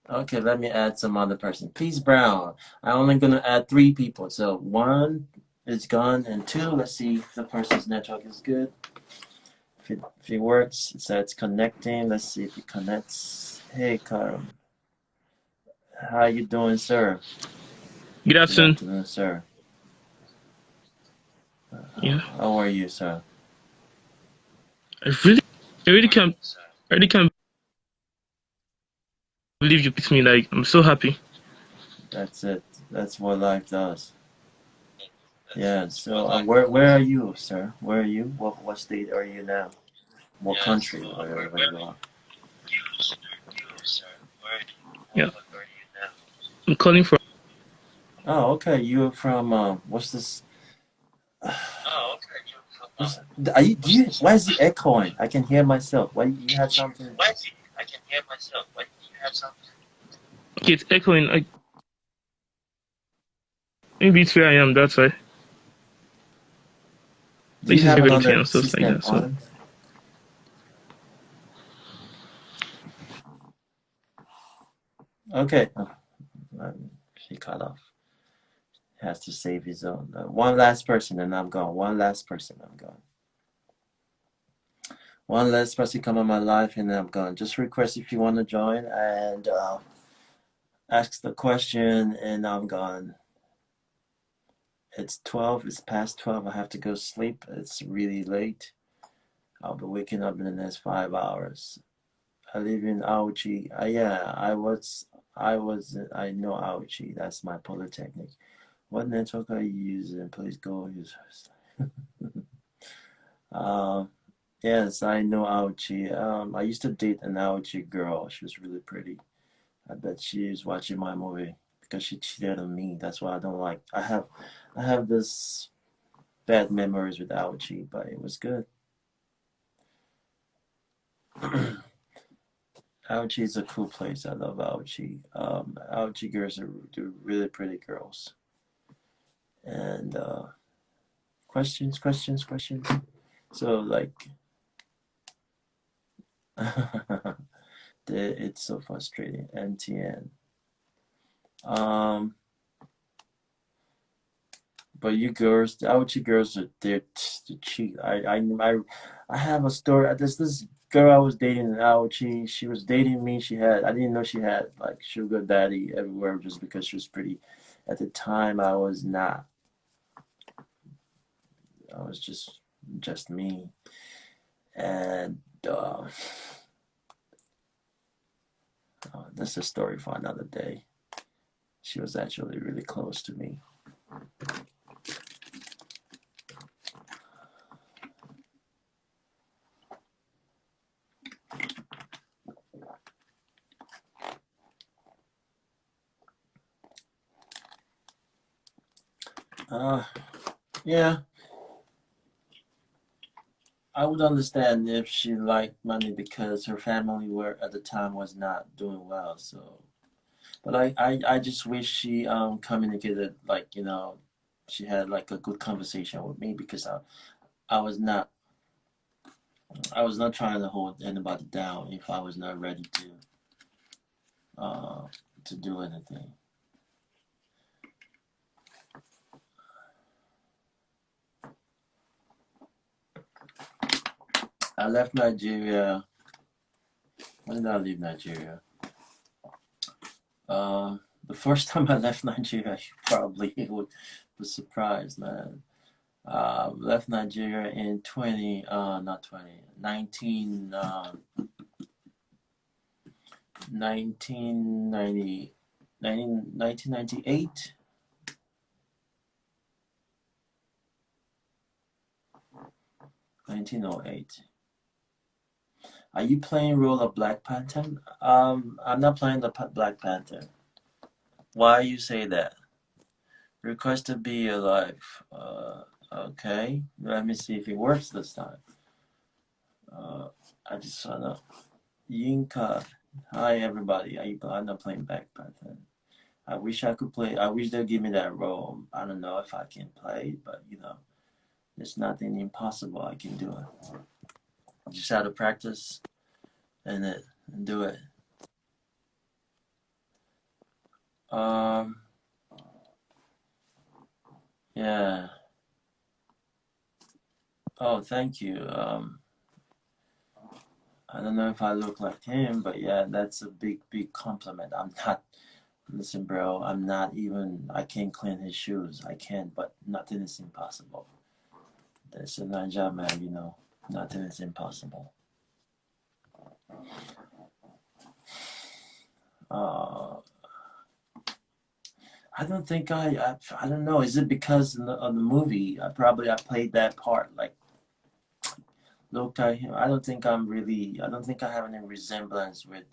Okay, let me add some other person. Please, Brown. I'm only gonna add 3 people. So one is gone, and two. Let's see if the person's network is good. If it works, it says connecting. Let's see if it connects. Hey, Karam. How you doing, sir? Good Good afternoon. afternoon, sir. Yeah, How are you, sir? I really, I really can't, I really can't believe you picked me. Like, I'm so happy. That's it. That's what life does. Yeah. So, where are you, sir? Where are you? What state are you now? What country? Wherever you are. Yeah, I'm calling for. Oh, okay. You're from what's this? What's, are you? Do you? Why is it echoing? I can hear myself. Why you had something? Okay, it's echoing. Like, maybe it's where I am. That's why. Do you This is have very empty another and stuff like system that. So, on? Okay. She cut off. Has to save his own. One last person and I'm gone. One last person, I'm gone. One last person come on my life and then I'm gone. Just request if you want to join and ask the question and I'm gone. It's 12. It's past 12. I have to go sleep. It's really late. I'll be waking up in the next 5 hours. I live in Auchi. Yeah, I was I know Ouchie. That's my Polytechnic. What network are you using? Please go use first. Um, yes, I know Ouchie. I used to date an Ouchie girl. She was really pretty. I bet she's watching my movie because she cheated on me. That's why I don't like. I have this bad memories with Ouchie, but it was good. Ouchie is a cool place. I love Ouchie. Ouchie girls are they're really pretty girls. And questions. So like, it's so frustrating. MTN. Um, but you girls, the Ouchie girls are there to cheat. I have a story. This girl I was dating in Ouchie. She was dating me. I didn't know she had like sugar daddy everywhere just because she was pretty. At the time, I was not. I was just me. And that's a story for another day. She was actually really close to me. Uh, yeah, I would understand if she liked money because her family were at the time was not doing well. So, but I just wish she communicated like she had like a good conversation with me because I was not I was not trying to hold anybody down if I was not ready uh to do anything. I left Nigeria. When did I leave Nigeria? The first time I left Nigeria, you probably would be surprised, man. Left Nigeria in 1990, 1998, 1908. Are you playing role of Black Panther? I'm not playing the Black Panther. Why you say that? Request to be alive. Okay. Let me see if it works this time. I just saw that. Yinka. Hi everybody. I'm not playing Black Panther. I wish I could play. I wish they'd give me that role. I don't know if I can play, but there's nothing impossible I can do it. Just have to practice and do it. Um, yeah. Oh, thank you. I don't know if I look like him, but yeah, that's a big compliment. I'm not. Listen, bro. I'm not even. I can't clean his shoes. I can't, but nothing is impossible. That's a nice job, man. Nothing is impossible. Uh, I don't think I don't know. Is it because of the movie? I played that part. Like looked at him. I don't think I'm really. I don't think I have any resemblance with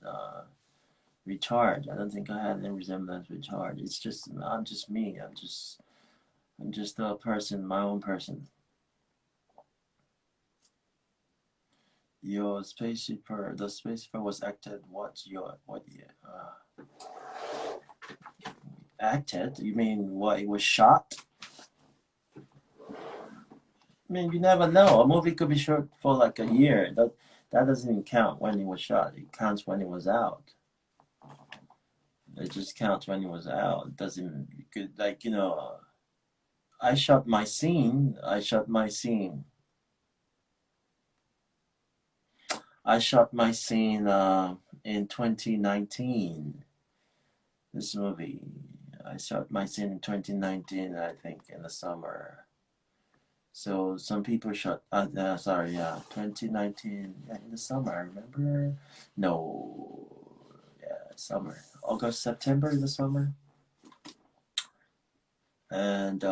Richard. I don't think I have any resemblance with Richard. It's just I'm just me. I'm just a person, my own person. Your the spaceship was acted. What year? Acted? You mean what? It was shot? I mean, you never know. A movie could be shot for like a year. That doesn't even count when it was shot. It counts when it was out. It just counts when it was out. It doesn't you could like I shot my scene. I shot my scene. I shot my scene in 2019. This movie. I shot my scene in 2019. I think in the summer. So some people shot. Sorry, yeah, 2019 in the summer. I remember. No, yeah, summer, August, September in the summer. And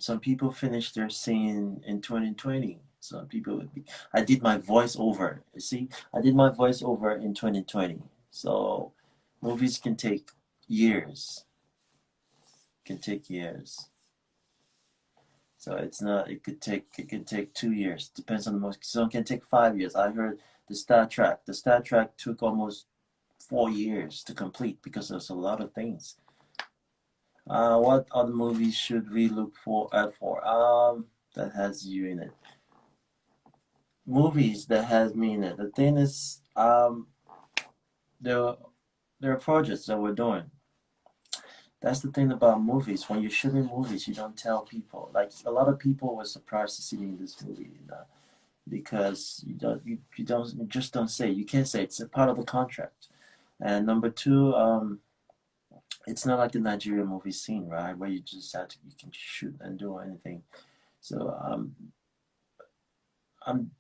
some people finished their scene in 2020. Some people, I did my voiceover. You see, I did my voiceover in 2020. So movies can take years. Can take years. So it's not. It could take 2 years. Depends on the movie. Some can take 5 years. I heard the Star Trek. The Star Trek took almost 4 years to complete because there's a lot of things. What other movies should we look for? That has you in it. Movies that has me in it. The thing is, there are projects that we're doing. That's the thing about movies. When you're shooting movies, you don't tell people. Like a lot of people were surprised to see me in this movie, because you just don't say. You can't say. It's a part of the contract. And number two, it's not like the Nigerian movie scene, right, where you can shoot and do anything. So I'm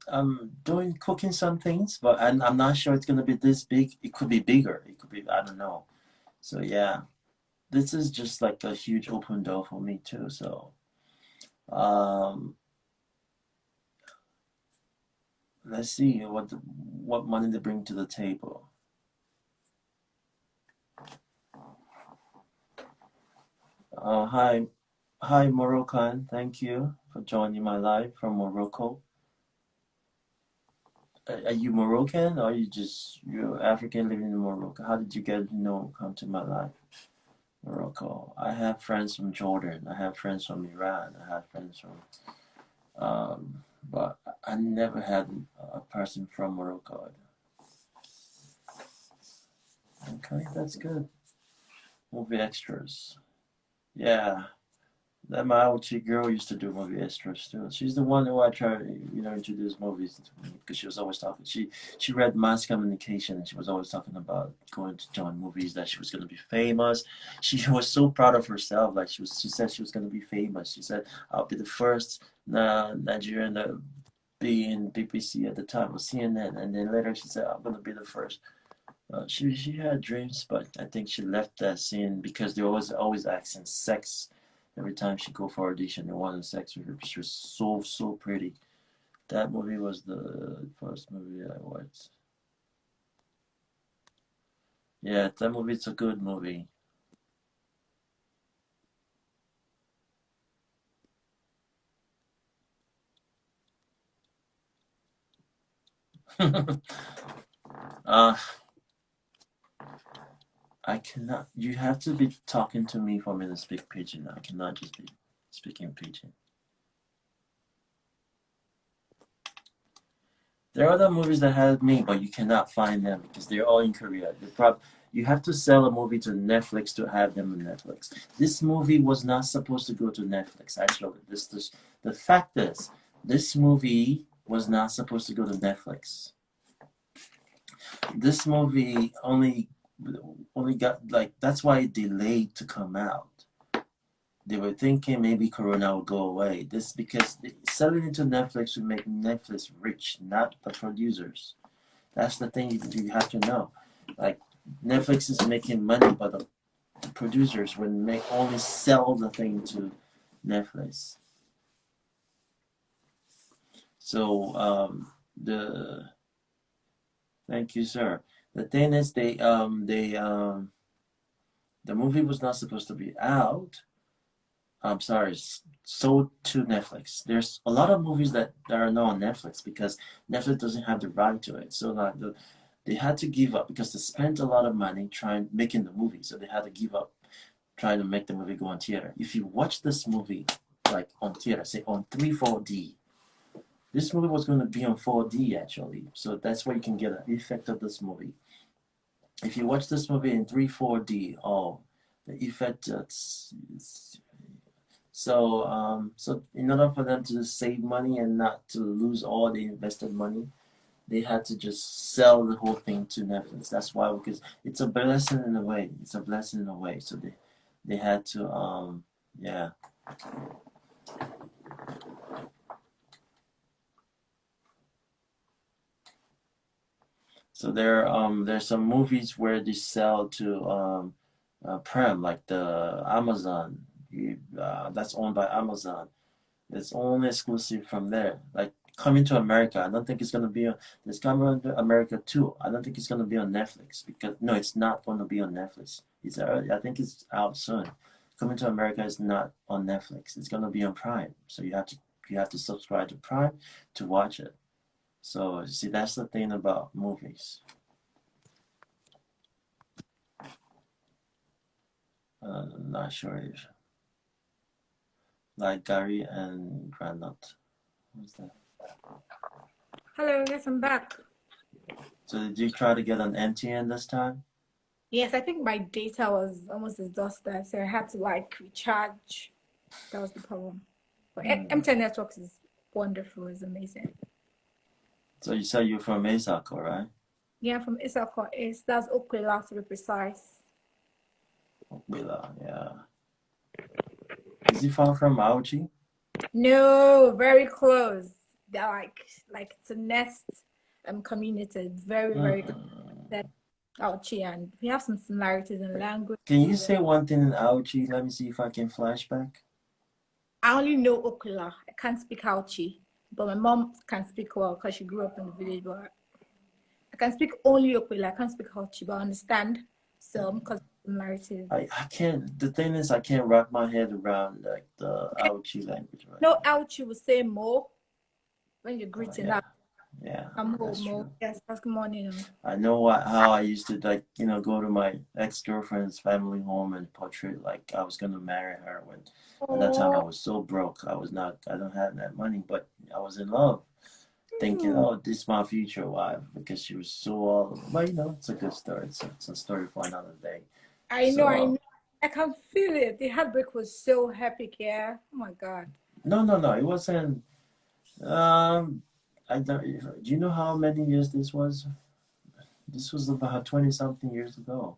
doing cooking some things, but I'm not sure it's gonna be this big. It could be bigger. It could be, I don't know. So yeah, this is just like a huge open door for me too. So let's see what money they bring to the table. Hi Moroccan, thank you for joining my live from Morocco. Are you Moroccan, or you're African living in Morocco? How did you come to my life? Morocco. I have friends from Jordan. I have friends from Iran. I have friends from, but I never had a person from Morocco. Okay, that's good. Movie extras. Yeah. That my old chick girl used to do movie extras too. She's the one who I tried to, introduce movies to me, because she was always talking. She read mass communication, and she was always talking about going to join movies, that she was going to be famous. She was so proud of herself. Like she said she was going to be famous. She said, "I'll be the first Nigerian to be in BBC at the time, or CNN." And then later she said, "I'm going to be the first." She had dreams, but I think she left that scene because they was always asking sex. Every time she go for audition, they wanted sex with her. She was so pretty. That movie was the first movie I watched. Yeah, that movie is a good movie. uh, I cannot. You have to be talking to me for me to speak pidgin. I cannot just be speaking pidgin. There are other movies that have me, but you cannot find them because they're all in Korea. You have to sell a movie to Netflix to have them on Netflix. This movie was not supposed to go to Netflix. Actually, the fact is, this movie was not supposed to go to Netflix. This movie only got, like, that's why it delayed to come out. They were thinking maybe Corona would go away. This because selling it to Netflix would make Netflix rich, not the producers. That's the thing you have to know. Like, Netflix is making money, but the producers would only sell the thing to Netflix. So thank you, sir. The thing is, the movie was not supposed to be out. I'm sorry, sold to Netflix. There's a lot of movies that are not on Netflix because Netflix doesn't have the right to it. So like they had to give up because they spent a lot of money trying making the movie. So they had to give up trying to make the movie go on theater. If you watch this movie like on theater, say on 4D, this movie was going to be on 4D actually. So that's where you can get an effect of this movie. If you watch this movie in 4D, oh, the effect so in order for them to save money and not to lose all the invested money, they had to just sell the whole thing to Netflix. That's why, because it's a blessing in a way. It's a blessing in a way. So they had to yeah. So there's some movies where they sell to Prem, like the Amazon. That's owned by Amazon. It's only exclusive from there. Like coming to America, I don't think it's gonna be on. There's coming to America too. I don't think it's gonna be on Netflix because no, it's not gonna be on Netflix. It's already, I think it's out soon. Coming to America is not on Netflix. It's gonna be on Prime. So you have to subscribe to Prime to watch it. So you see, that's the thing about movies. I'm not sure if like Gary and Granite. What's that? Hello, yes, I'm back. So did you try to get an MTN this time? Yes, I think my data was almost exhausted, so I had to like recharge. That was the problem. But MTN Networks is wonderful, it's amazing. So you said you're from Mesako, right? Yeah, from Issaquah is that's Okwila to be precise. Willa, yeah. Is he far from Auchi? No, very close. They're like it's a nest community. Very, very close. That Auchi, and we have some similarities in language. Can you say one thing in Auchi? Let me see if I can flashback. I only know Okwila. I can't speak Auchi, but my mom can speak well because she grew up in the village. But I can speak only Okwila. I can't speak Auchi, but I understand some because similarities. I can't. The thing is, I can't wrap my head around like the Auchi language, right? No, Auchi will say more when you're greeting her. Yeah, More, that's more. true. Yes, that's good morning. I know how I used to like go to my ex-girlfriend's family home and portray like I was gonna marry her when at that time I was so broke. I don't have that money, but I was in love, thinking, oh, this is my future wife because she was so all. But it's a good story. It's a story for another day. I know. I can feel it. The heartbreak was so epic, yeah. Oh my God. No, it wasn't. I don't. Do you know how many years this was? This was about 20-something years ago.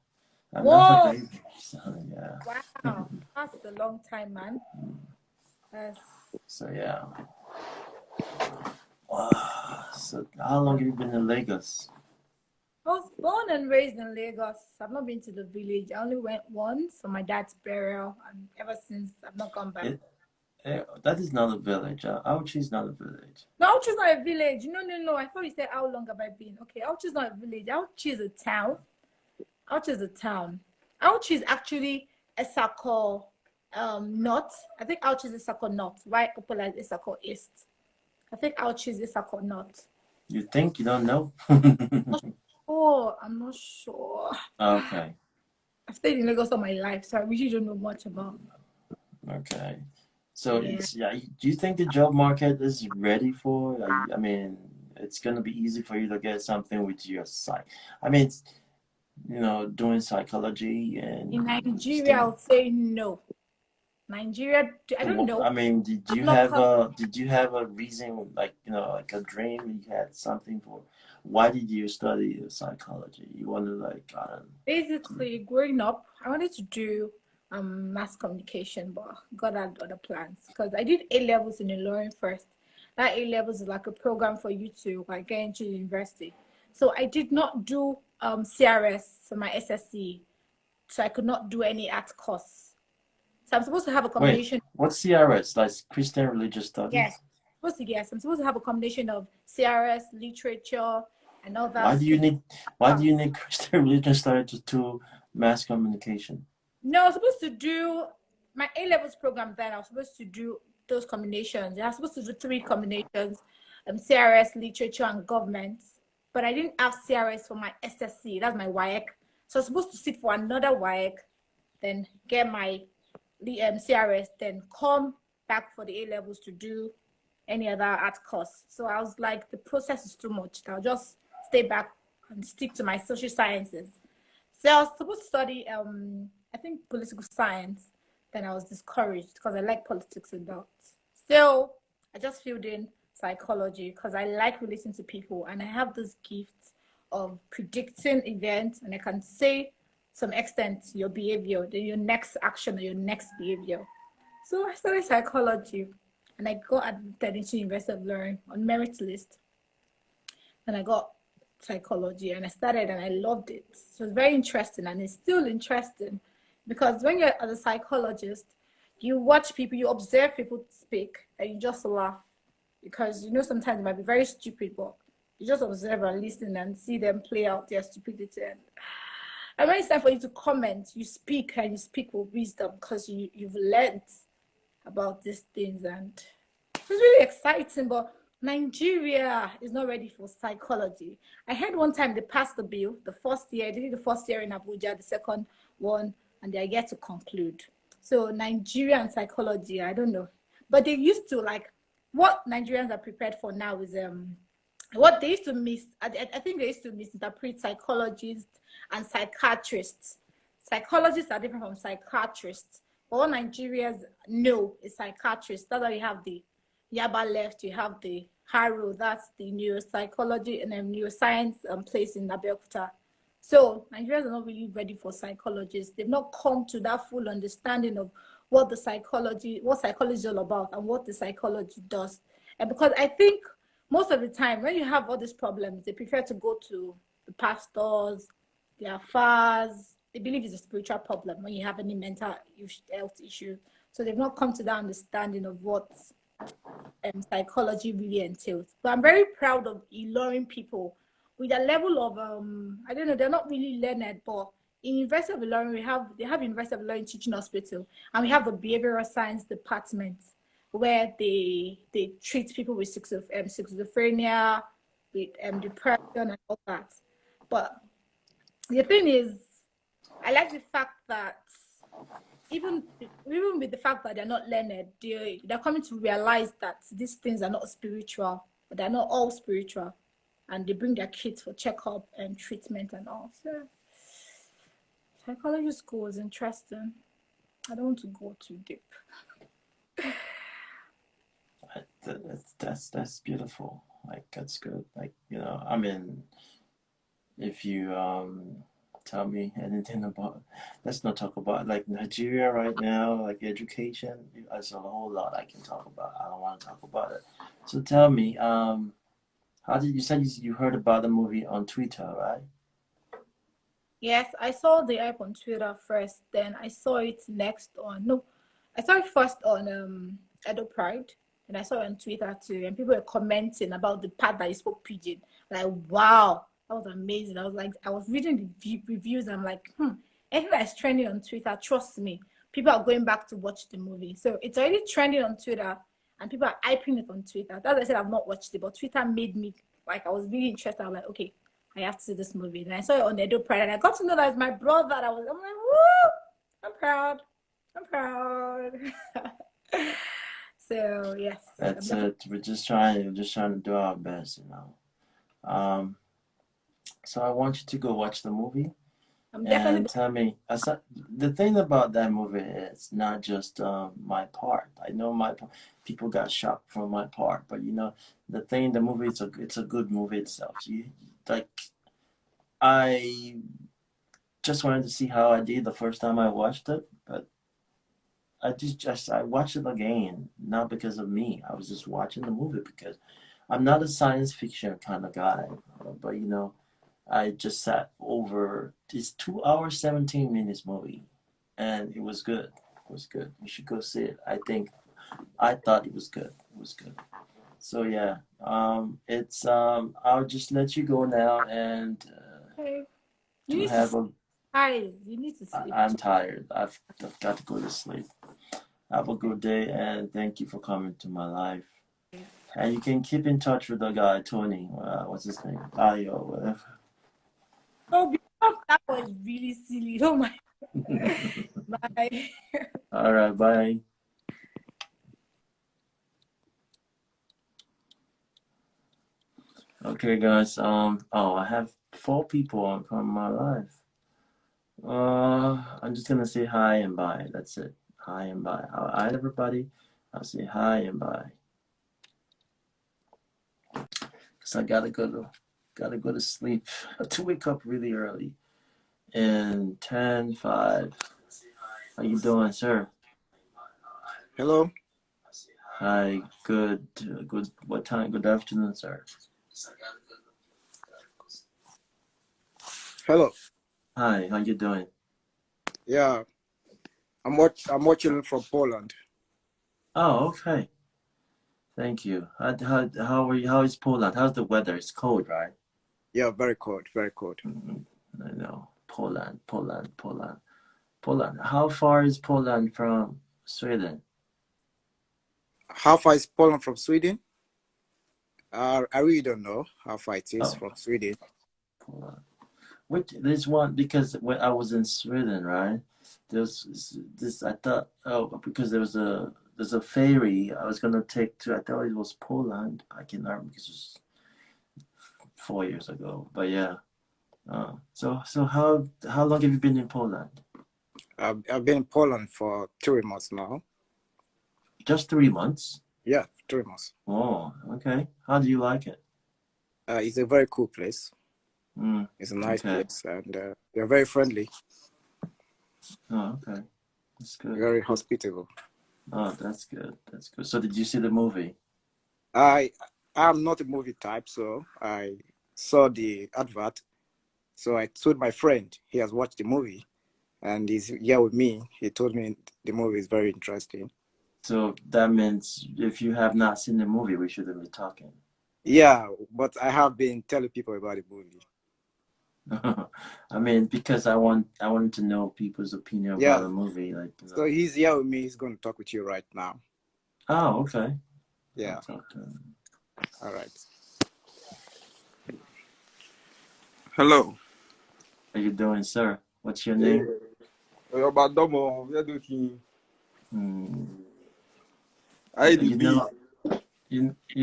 I'm not a baby. So, yeah. Wow. That's a long time, man. So yeah. Wow. So how long have you been in Lagos? I was born and raised in Lagos. I've not been to the village. I only went once for my dad's burial, and ever since I've not gone back. That is not a village. Auchi is not a village. No, Auchi is not a village. No. I thought you said how long have I been? Okay, Auchi is not a village. Auchi is a town. Auchi is a town. Auchi is actually Issaquah north. I think Auchi is Issaquah north. Right, Upper is Issaquah east. I think Auchi is Issaquah north. You think you don't know? I'm not sure. Okay. I've stayed in Lagos all my life, so I really don't know much about. Okay. So do you think the job market is ready for? I mean, it's gonna be easy for you to get something with your psych. I mean, it's, doing psychology and in Nigeria, I would say no. Nigeria, I don't know. I mean, did you have a reason, like like a dream? You had something for. Why did you study psychology? You wanted basically growing up, I wanted to do mass communication, but God had other plans because I did A levels in Ilorin first. That A levels is like a program for you to like get into university. So I did not do CRS for my SSC, so I could not do any art course. So I'm supposed to have a combination. Wait, what's CRS? Like Christian Religious Studies? Yes. I'm supposed to have a combination of CRS, literature, and all that. Why do you need Christian Religious Studies to mass communication? No, I was supposed to do my A levels program. Then I was supposed to do those combinations. I was supposed to do 3 combinations: CRS, literature, and government. But I didn't have CRS for my SSC. That's my WAEC. So I was supposed to sit for another WAEC, then get my CRS, then come back for the A levels to do any other art course. So I was like, the process is too much. I'll just stay back and stick to my social sciences. So I was supposed to study, I think, political science. Then I was discouraged because I like politics a lot. So I just filled in psychology because I like relating to people, and I have this gift of predicting events, and I can say to some extent your behavior, then your next action or your next behavior. So I studied psychology, and I got admitted into University of Ilorin on merit list. And I got psychology, and I started and I loved it. So it's very interesting, and it's still interesting because when you're as a psychologist, you watch people, you observe people speak, and you just laugh because you know sometimes it might be very stupid, but you just observe and listen and see them play out their stupidity. And when it's time for you to comment, you speak and you speak with wisdom because you've learned about these things, and it's really exciting. But Nigeria is not ready for psychology. I heard one time they passed the bill, the first year, they did the first year in Abuja, the second one, and they are yet to conclude. So Nigeria and psychology, I don't know. But they used to like what Nigerians are prepared for now is what they used to I think they used to misinterpret psychologists and psychiatrists. Psychologists are different from psychiatrists. But what Nigerians know is psychiatrists. That's why you have the Yaba left, you have the Harrow, that's the neuropsychology and neuroscience place in Abeokuta. So Nigerians are not really ready for psychologists. They've not come to that full understanding of what psychology is all about and what the psychology does. And because I think most of the time when you have all these problems, they prefer to go to the pastors, their fathers. They believe it's a spiritual problem when you have any mental health issue. So they've not come to that understanding of what psychology really entails. But I'm very proud of Ilorin people with a level of I don't know, they're not really learned, but in University of Ilorin they have University of Ilorin Teaching Hospital, and we have the behavioral science department where they treat people with schizophrenia, with depression and all that. But the thing is, I like the fact that even with the fact that they're not learned, they're coming to realize that these things are not spiritual, but they're not all spiritual, and they bring their kids for checkup and treatment and all. So psychology school is interesting. I don't want to go too deep. That's beautiful. Like that's good. Like I mean, if you tell me anything about, let's not talk about like Nigeria right now, like education. There's a whole lot I can talk about. I don't want to talk about it. So tell me, how did you said you heard about the movie on Twitter, right? Yes, I saw the app on Twitter first, then I saw it I saw it first on Edo Pride, and I saw it on Twitter too, and people were commenting about the part that he spoke pidgin. Like, wow, that was amazing. I was reading the reviews, and I'm like, anything that's trending on Twitter, trust me, people are going back to watch the movie. So it's already trending on Twitter, and people are hyping it on Twitter. That's why I said I've not watched it, but Twitter made me, like, I was really interested. I'm like, okay, I have to see this movie. And I saw it on Edo Pride, and I got to know that it's my brother. I'm like, woo! I'm proud. I'm proud. So yes. That's it. We're just trying to do our best, So I want you to go watch the movie I'm and definitely tell me. The thing about that movie is not just my part. I know people got shocked from my part, but the movie it's a good movie itself. Like I just wanted to see how I did the first time I watched it, but I watched it again, not because of me. I was just watching the movie because I'm not a science fiction kind of guy, but I just sat over this 2 hours 17 minutes movie, and it was good. It was good. You should go see it. I thought it was good. It was good. So yeah, it's I'll just let you go now and okay. You to need to have sleep, a. guys. You need to sleep. I'm tired. I've got to go to sleep. Have a good day and thank you for coming to my life. And you can keep in touch with the guy Tony. What's his name? Ayo, whatever. Oh, that was really silly. Oh my. Bye. All right, bye. Okay, guys. I have 4 people on my live. I'm just gonna say hi and bye. That's it. Hi and bye. Hi, everybody. I'll say hi and bye. Cause I gotta go to sleep. To wake up really early. In 10, 5. How you doing, sir? Hello. Hi. Good. What time? Good afternoon, sir. Hello. Hi, how you doing? Yeah, I'm watching from Poland. Oh, okay. Thank you. How are you? How is Poland? How's the weather? It's cold, right? Yeah, very cold, very cold. I know. Poland. How far is Poland from Sweden? How far is Poland from Sweden? I really don't know how far it is Oh, from Sweden. Poland. There's one because when I was in Sweden, right? There's this I thought because there's a ferry I was gonna take to I thought it was Poland. I cannot remember because it was 4 years ago. But yeah. So how long have you been in Poland? I've been in Poland for 3 months now. Just 3 months? Yeah, 3 months. Oh, okay. How do you like it? It's a very cool place. Mm, It's a nice okay. place, and they're very friendly, Oh, okay. That's good. very hospitable. Oh, that's good. That's good. So did you see the movie? I I'm not a movie type, so I saw the advert. So I told my friend he has watched the movie, and he's here with me. He told me the movie is very interesting. So that means if you have not seen the movie, we shouldn't be talking. Yeah, but I have been telling people about the movie. I mean, because I wanted to know people's opinion about Yeah, the movie, like, so he's here with me. He's going to talk with you right now. Oh, okay. I'll Yeah, talk to him. all right. Hello. How you doing, sir? What's your Hey, name? about Domo, we are doing Hmm. You IDB.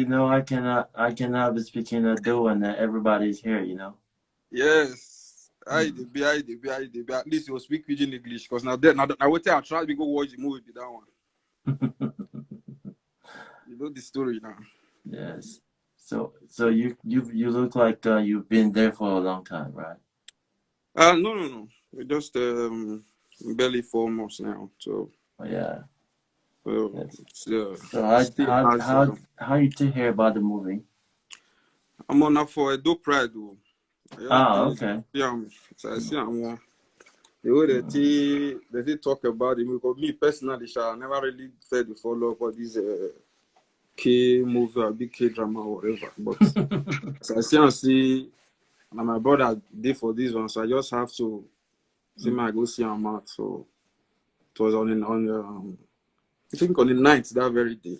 know, I cannot be speaking a do and everybody's here, you know. Yes. Hmm. IDB. At least you speak pidgin English because now wait till I try to go watch the movie with that one. You know the story now. Yes. So you look like you've been there for a long time, right? No. We just barely 4 months now. So Oh yeah. Yes. it's So still has how you to hear about the movie? I'm on up for a dope pride though. I just Ah, did okay. yeah, so I see I'm one. The way Hmm. they talk about it, because me personally, I never really felt the follow up of this K movie or big K drama or whatever. But as I see and see, and my brother did for this one, so I just have to see my go see him out. So it was I think on the 9th that very day.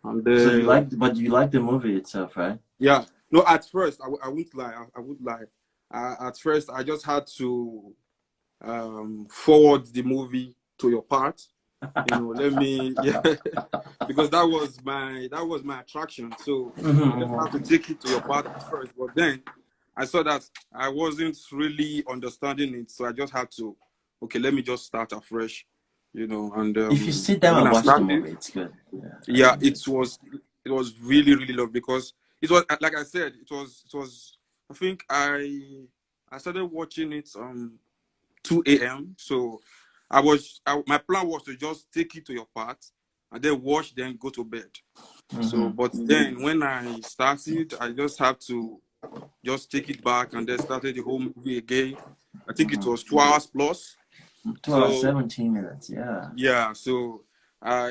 And So then but you like the movie itself, right? yeah, no, at first I won't lie, I would lie. At first I just had to forward the movie to your part. Let me yeah, because that was my attraction. So I just have to take it to your part at first. But then I saw that I wasn't really understanding it, so I just had to okay, let me just start afresh. And If you sit down when and I watch the started, movie, it's good. Yeah, I yeah, think it it's good. was it was really really love because it was like I said, it was I think I started watching it 2 a.m. So my plan was to just take it to your part and then watch, then go to bed. So, Mm-hmm. but then when I started, I just have to just take it back and then started the whole movie again. I think it Mm-hmm. was 2 hours plus. 2 hours, So 17 minutes. Yeah. yeah, so I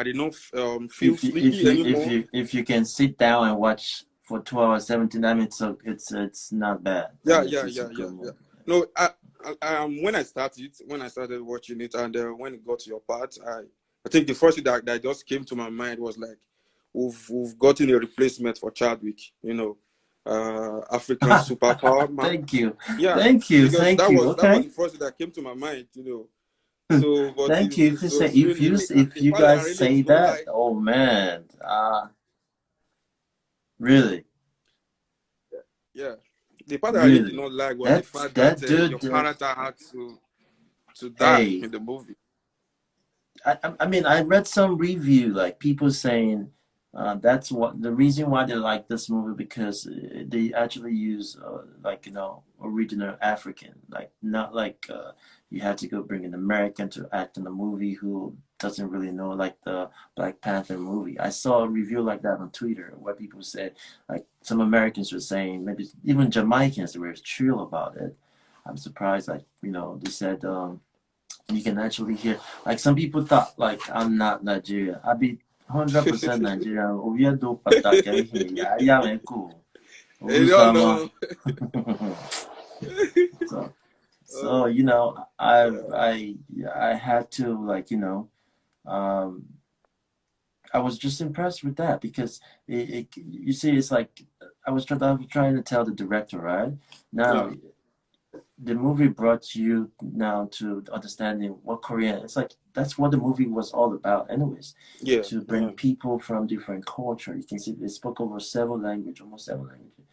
did not feel If you if sleepy you if anymore. you if you can sit down and watch for 2 hours 17, I mean, so it's not bad. I Yeah, mean, yeah, it's a yeah, yeah, good yeah. movie. No, when I started watching it, and when it got to your part, I think the first thing that just came to my mind was like, we've gotten a replacement for Chadwick, African superpower man. Thank you, Yeah, thank you, because thank that you. was that was Okay, the first thing that came to my mind. So, but thank you. If it you say was really me. if The you part that I guys really say did not that, like, oh man, really, yeah, the part that I really did really, not like was the that's fact that that your dude. character had to die Hey, in the movie. I mean, I read some review like people saying That's what the reason why they like this movie, because they actually use like original African, like not like you had to go bring an American to act in a movie who doesn't really know, like the Black Panther movie. I saw a review like that on Twitter where people said, like, some Americans were saying, maybe even Jamaicans were chill about it. I'm surprised, like, they said you can actually hear, like, some people thought like I'm not Nigeria. I be 100% Nigerian. Oviedo patake here. Ya me ku. You don't Urusama. know. So, Uh, I had to, like, um, I was just impressed with that, because you see, it's like I was trying to tell the director, right? Now yeah, the movie brought you now to understanding what Korean. It's like that's what the movie was all about, anyways, yeah, to yeah, bring people from different culture. You can see they spoke over several languages, almost several languages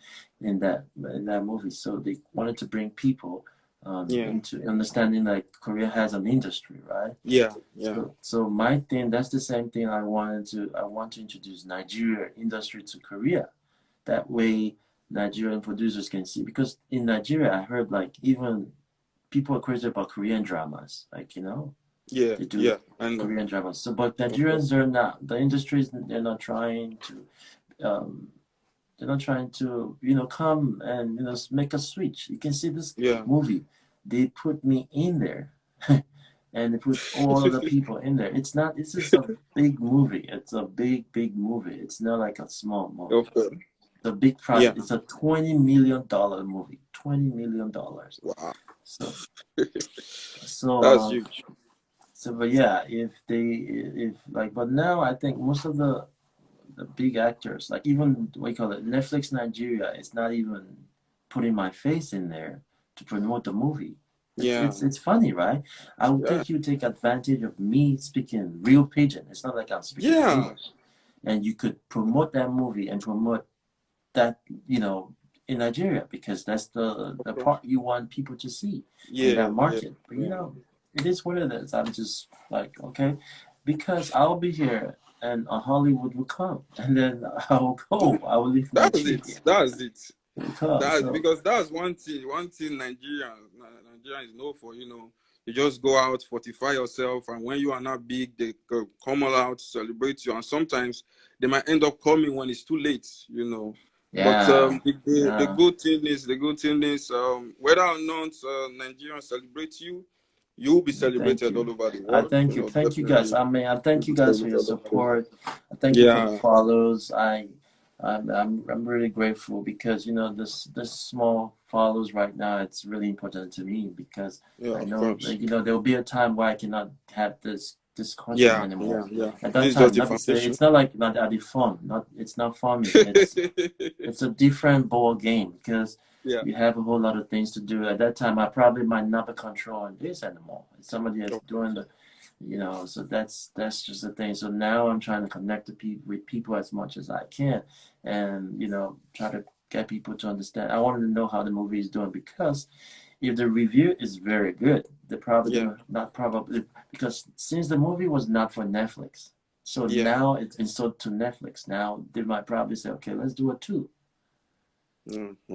in that movie. So they wanted to bring people yeah, into understanding, like, Korea has an industry, right? yeah, yeah, So my thing, that's the same thing I want to introduce Nigeria industry to Korea. That way Nigerian producers can see, because in Nigeria I heard, like, even people are crazy about Korean dramas, like, yeah, they do yeah. I know. Korean dramas. So, but Okay. Nigerians are not. The industries, they're not trying to um come and make a switch. You can see this Yeah. movie. They put me in there, and they put all of the people in there. It's not. This is a big movie. It's a big, big movie. It's not like a small movie. Okay. It's a big Yeah. project. It's a $20 million movie. $20 million. Wow. So so That's um huge. but yeah, if like, but now I think most of the big actors, like, even what you call it, Netflix Nigeria, is not even putting my face in there to promote the movie. It's Yeah. it's it's funny, right? I would Yeah. think you take advantage of me speaking real pidgin. It's not like I'm speaking Yeah. English, and you could promote that movie and promote that, in Nigeria, because that's the Okay. part you want people to see in Yeah. that Yeah. market. But Yeah. it is what it is. I'm just like, okay, because I'll be here and Hollywood will come, and then I will go. I will leave That's it. Nigeria. That's it. Because That's so because that's one thing. One thing Nigerian is known for. You just go out, fortify yourself, and when you are not big, they come all out, celebrate you, and sometimes they might end up coming when it's too late. But yeah, the yeah. good thing is, whether or not Nigerians celebrate you, you will be Thank celebrated you. all over the I world. thank you. Thank you guys. Definitely, I mean, I you'll thank you be guys for your celebrated all over the world. support. I thank you for the Yeah, follows. I'm really grateful, because this small follows right now. It's really important to me, because yeah, I of know course. that there'll be a time where I cannot have this content Yeah, anymore. yeah, yeah. At that This is just time, the let me say, foundation. it's not like not at the fun. Not It's not farming. It's a different ball game, because Yeah. you have a whole lot of things to do. At that time, I probably might not be controlling this anymore. Somebody is doing so that's just the thing. So now I'm trying to connect with people as much as I can, and try to get people to understand. I wanted to know how the movie is doing, because if the review is very good, they're probably Yeah, gonna not probably, because since the movie was not for Netflix, so yeah. now it's been sold to Netflix. Now they might probably say, okay, let's do a two.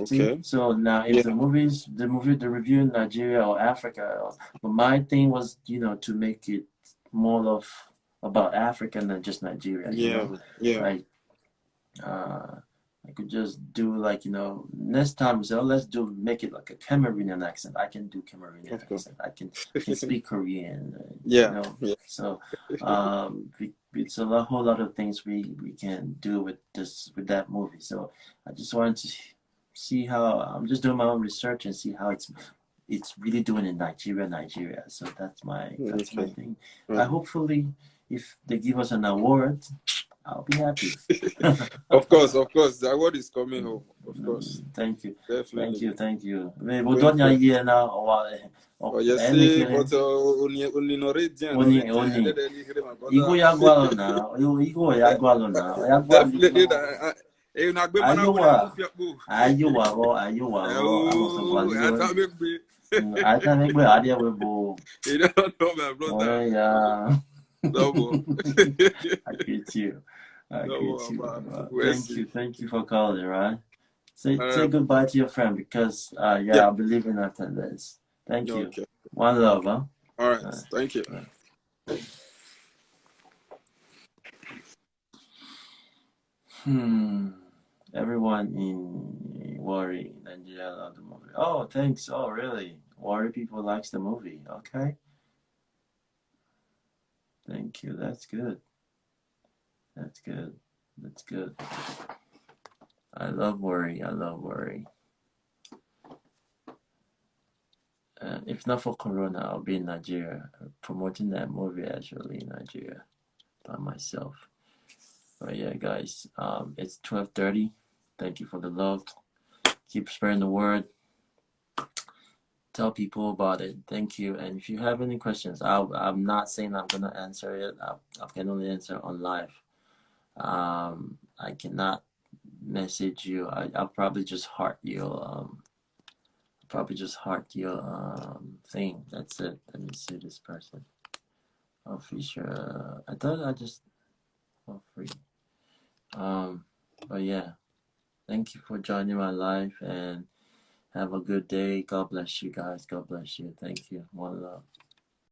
See, Okay. so now if Yeah, the review in Nigeria or Africa, but my thing was, to make it more of about Africa than just Nigeria, yeah, yeah. like I could just do, like, next time, so let's make it like a Cameroonian accent. I can do Cameroonian Okay. accent. I can speak Korean, Yeah, yeah. so it's a whole lot of things we can do with that movie. So I just wanted to see how. I'm just doing my own research and see how it's really doing in Nigeria. So that's my Okay. thing. I Right. hopefully, if they give us an award, I'll be happy. Of course. The award is coming home. Of course. Thank you, thank Definitely. you, thank you. Mais vous Praying donne for. hier now, Oh, yes, any see, kere, but on oni. Igo ya gwalo na, igo ya gwalo na, ya gwali Definitely. no. Na gbe mana wo na mu Ayowa, fi po. ayowa, I'm also gwali I yo. thought me. I can't make idea we bo. You don't know, my Oh brother. yeah. Double. I get you. I No greet more, you. man. We'll see. Thank you for calling, right? All Say right. goodbye to your friend because Yeah. yeah, I'll be leaving after this. Thank you. Okay. One love, huh? All right. Uh, Thank you. hmm. Everyone in Worry, Nigeria love the movie. Oh, thanks. Oh, really? Worry people likes the movie. Okay. Thank you. That's good. That's good. That's good. I love Worry. I love Worry. If not for Corona, I'll be in Nigeria promoting that movie actually in Nigeria by myself. But yeah, guys, it's 12:30. Thank you for the love. Keep spreading the word. Tell people about it. Thank you. And if you have any questions, I'm not saying I'm gonna answer it. I can only answer on live. I cannot message you. I'll probably just heart your thing. That's it. Let me see this person. Oh, Fisher. I thought I just free. But yeah, thank you for joining my live and have a good day. God bless you guys. God bless you. Thank you. One love.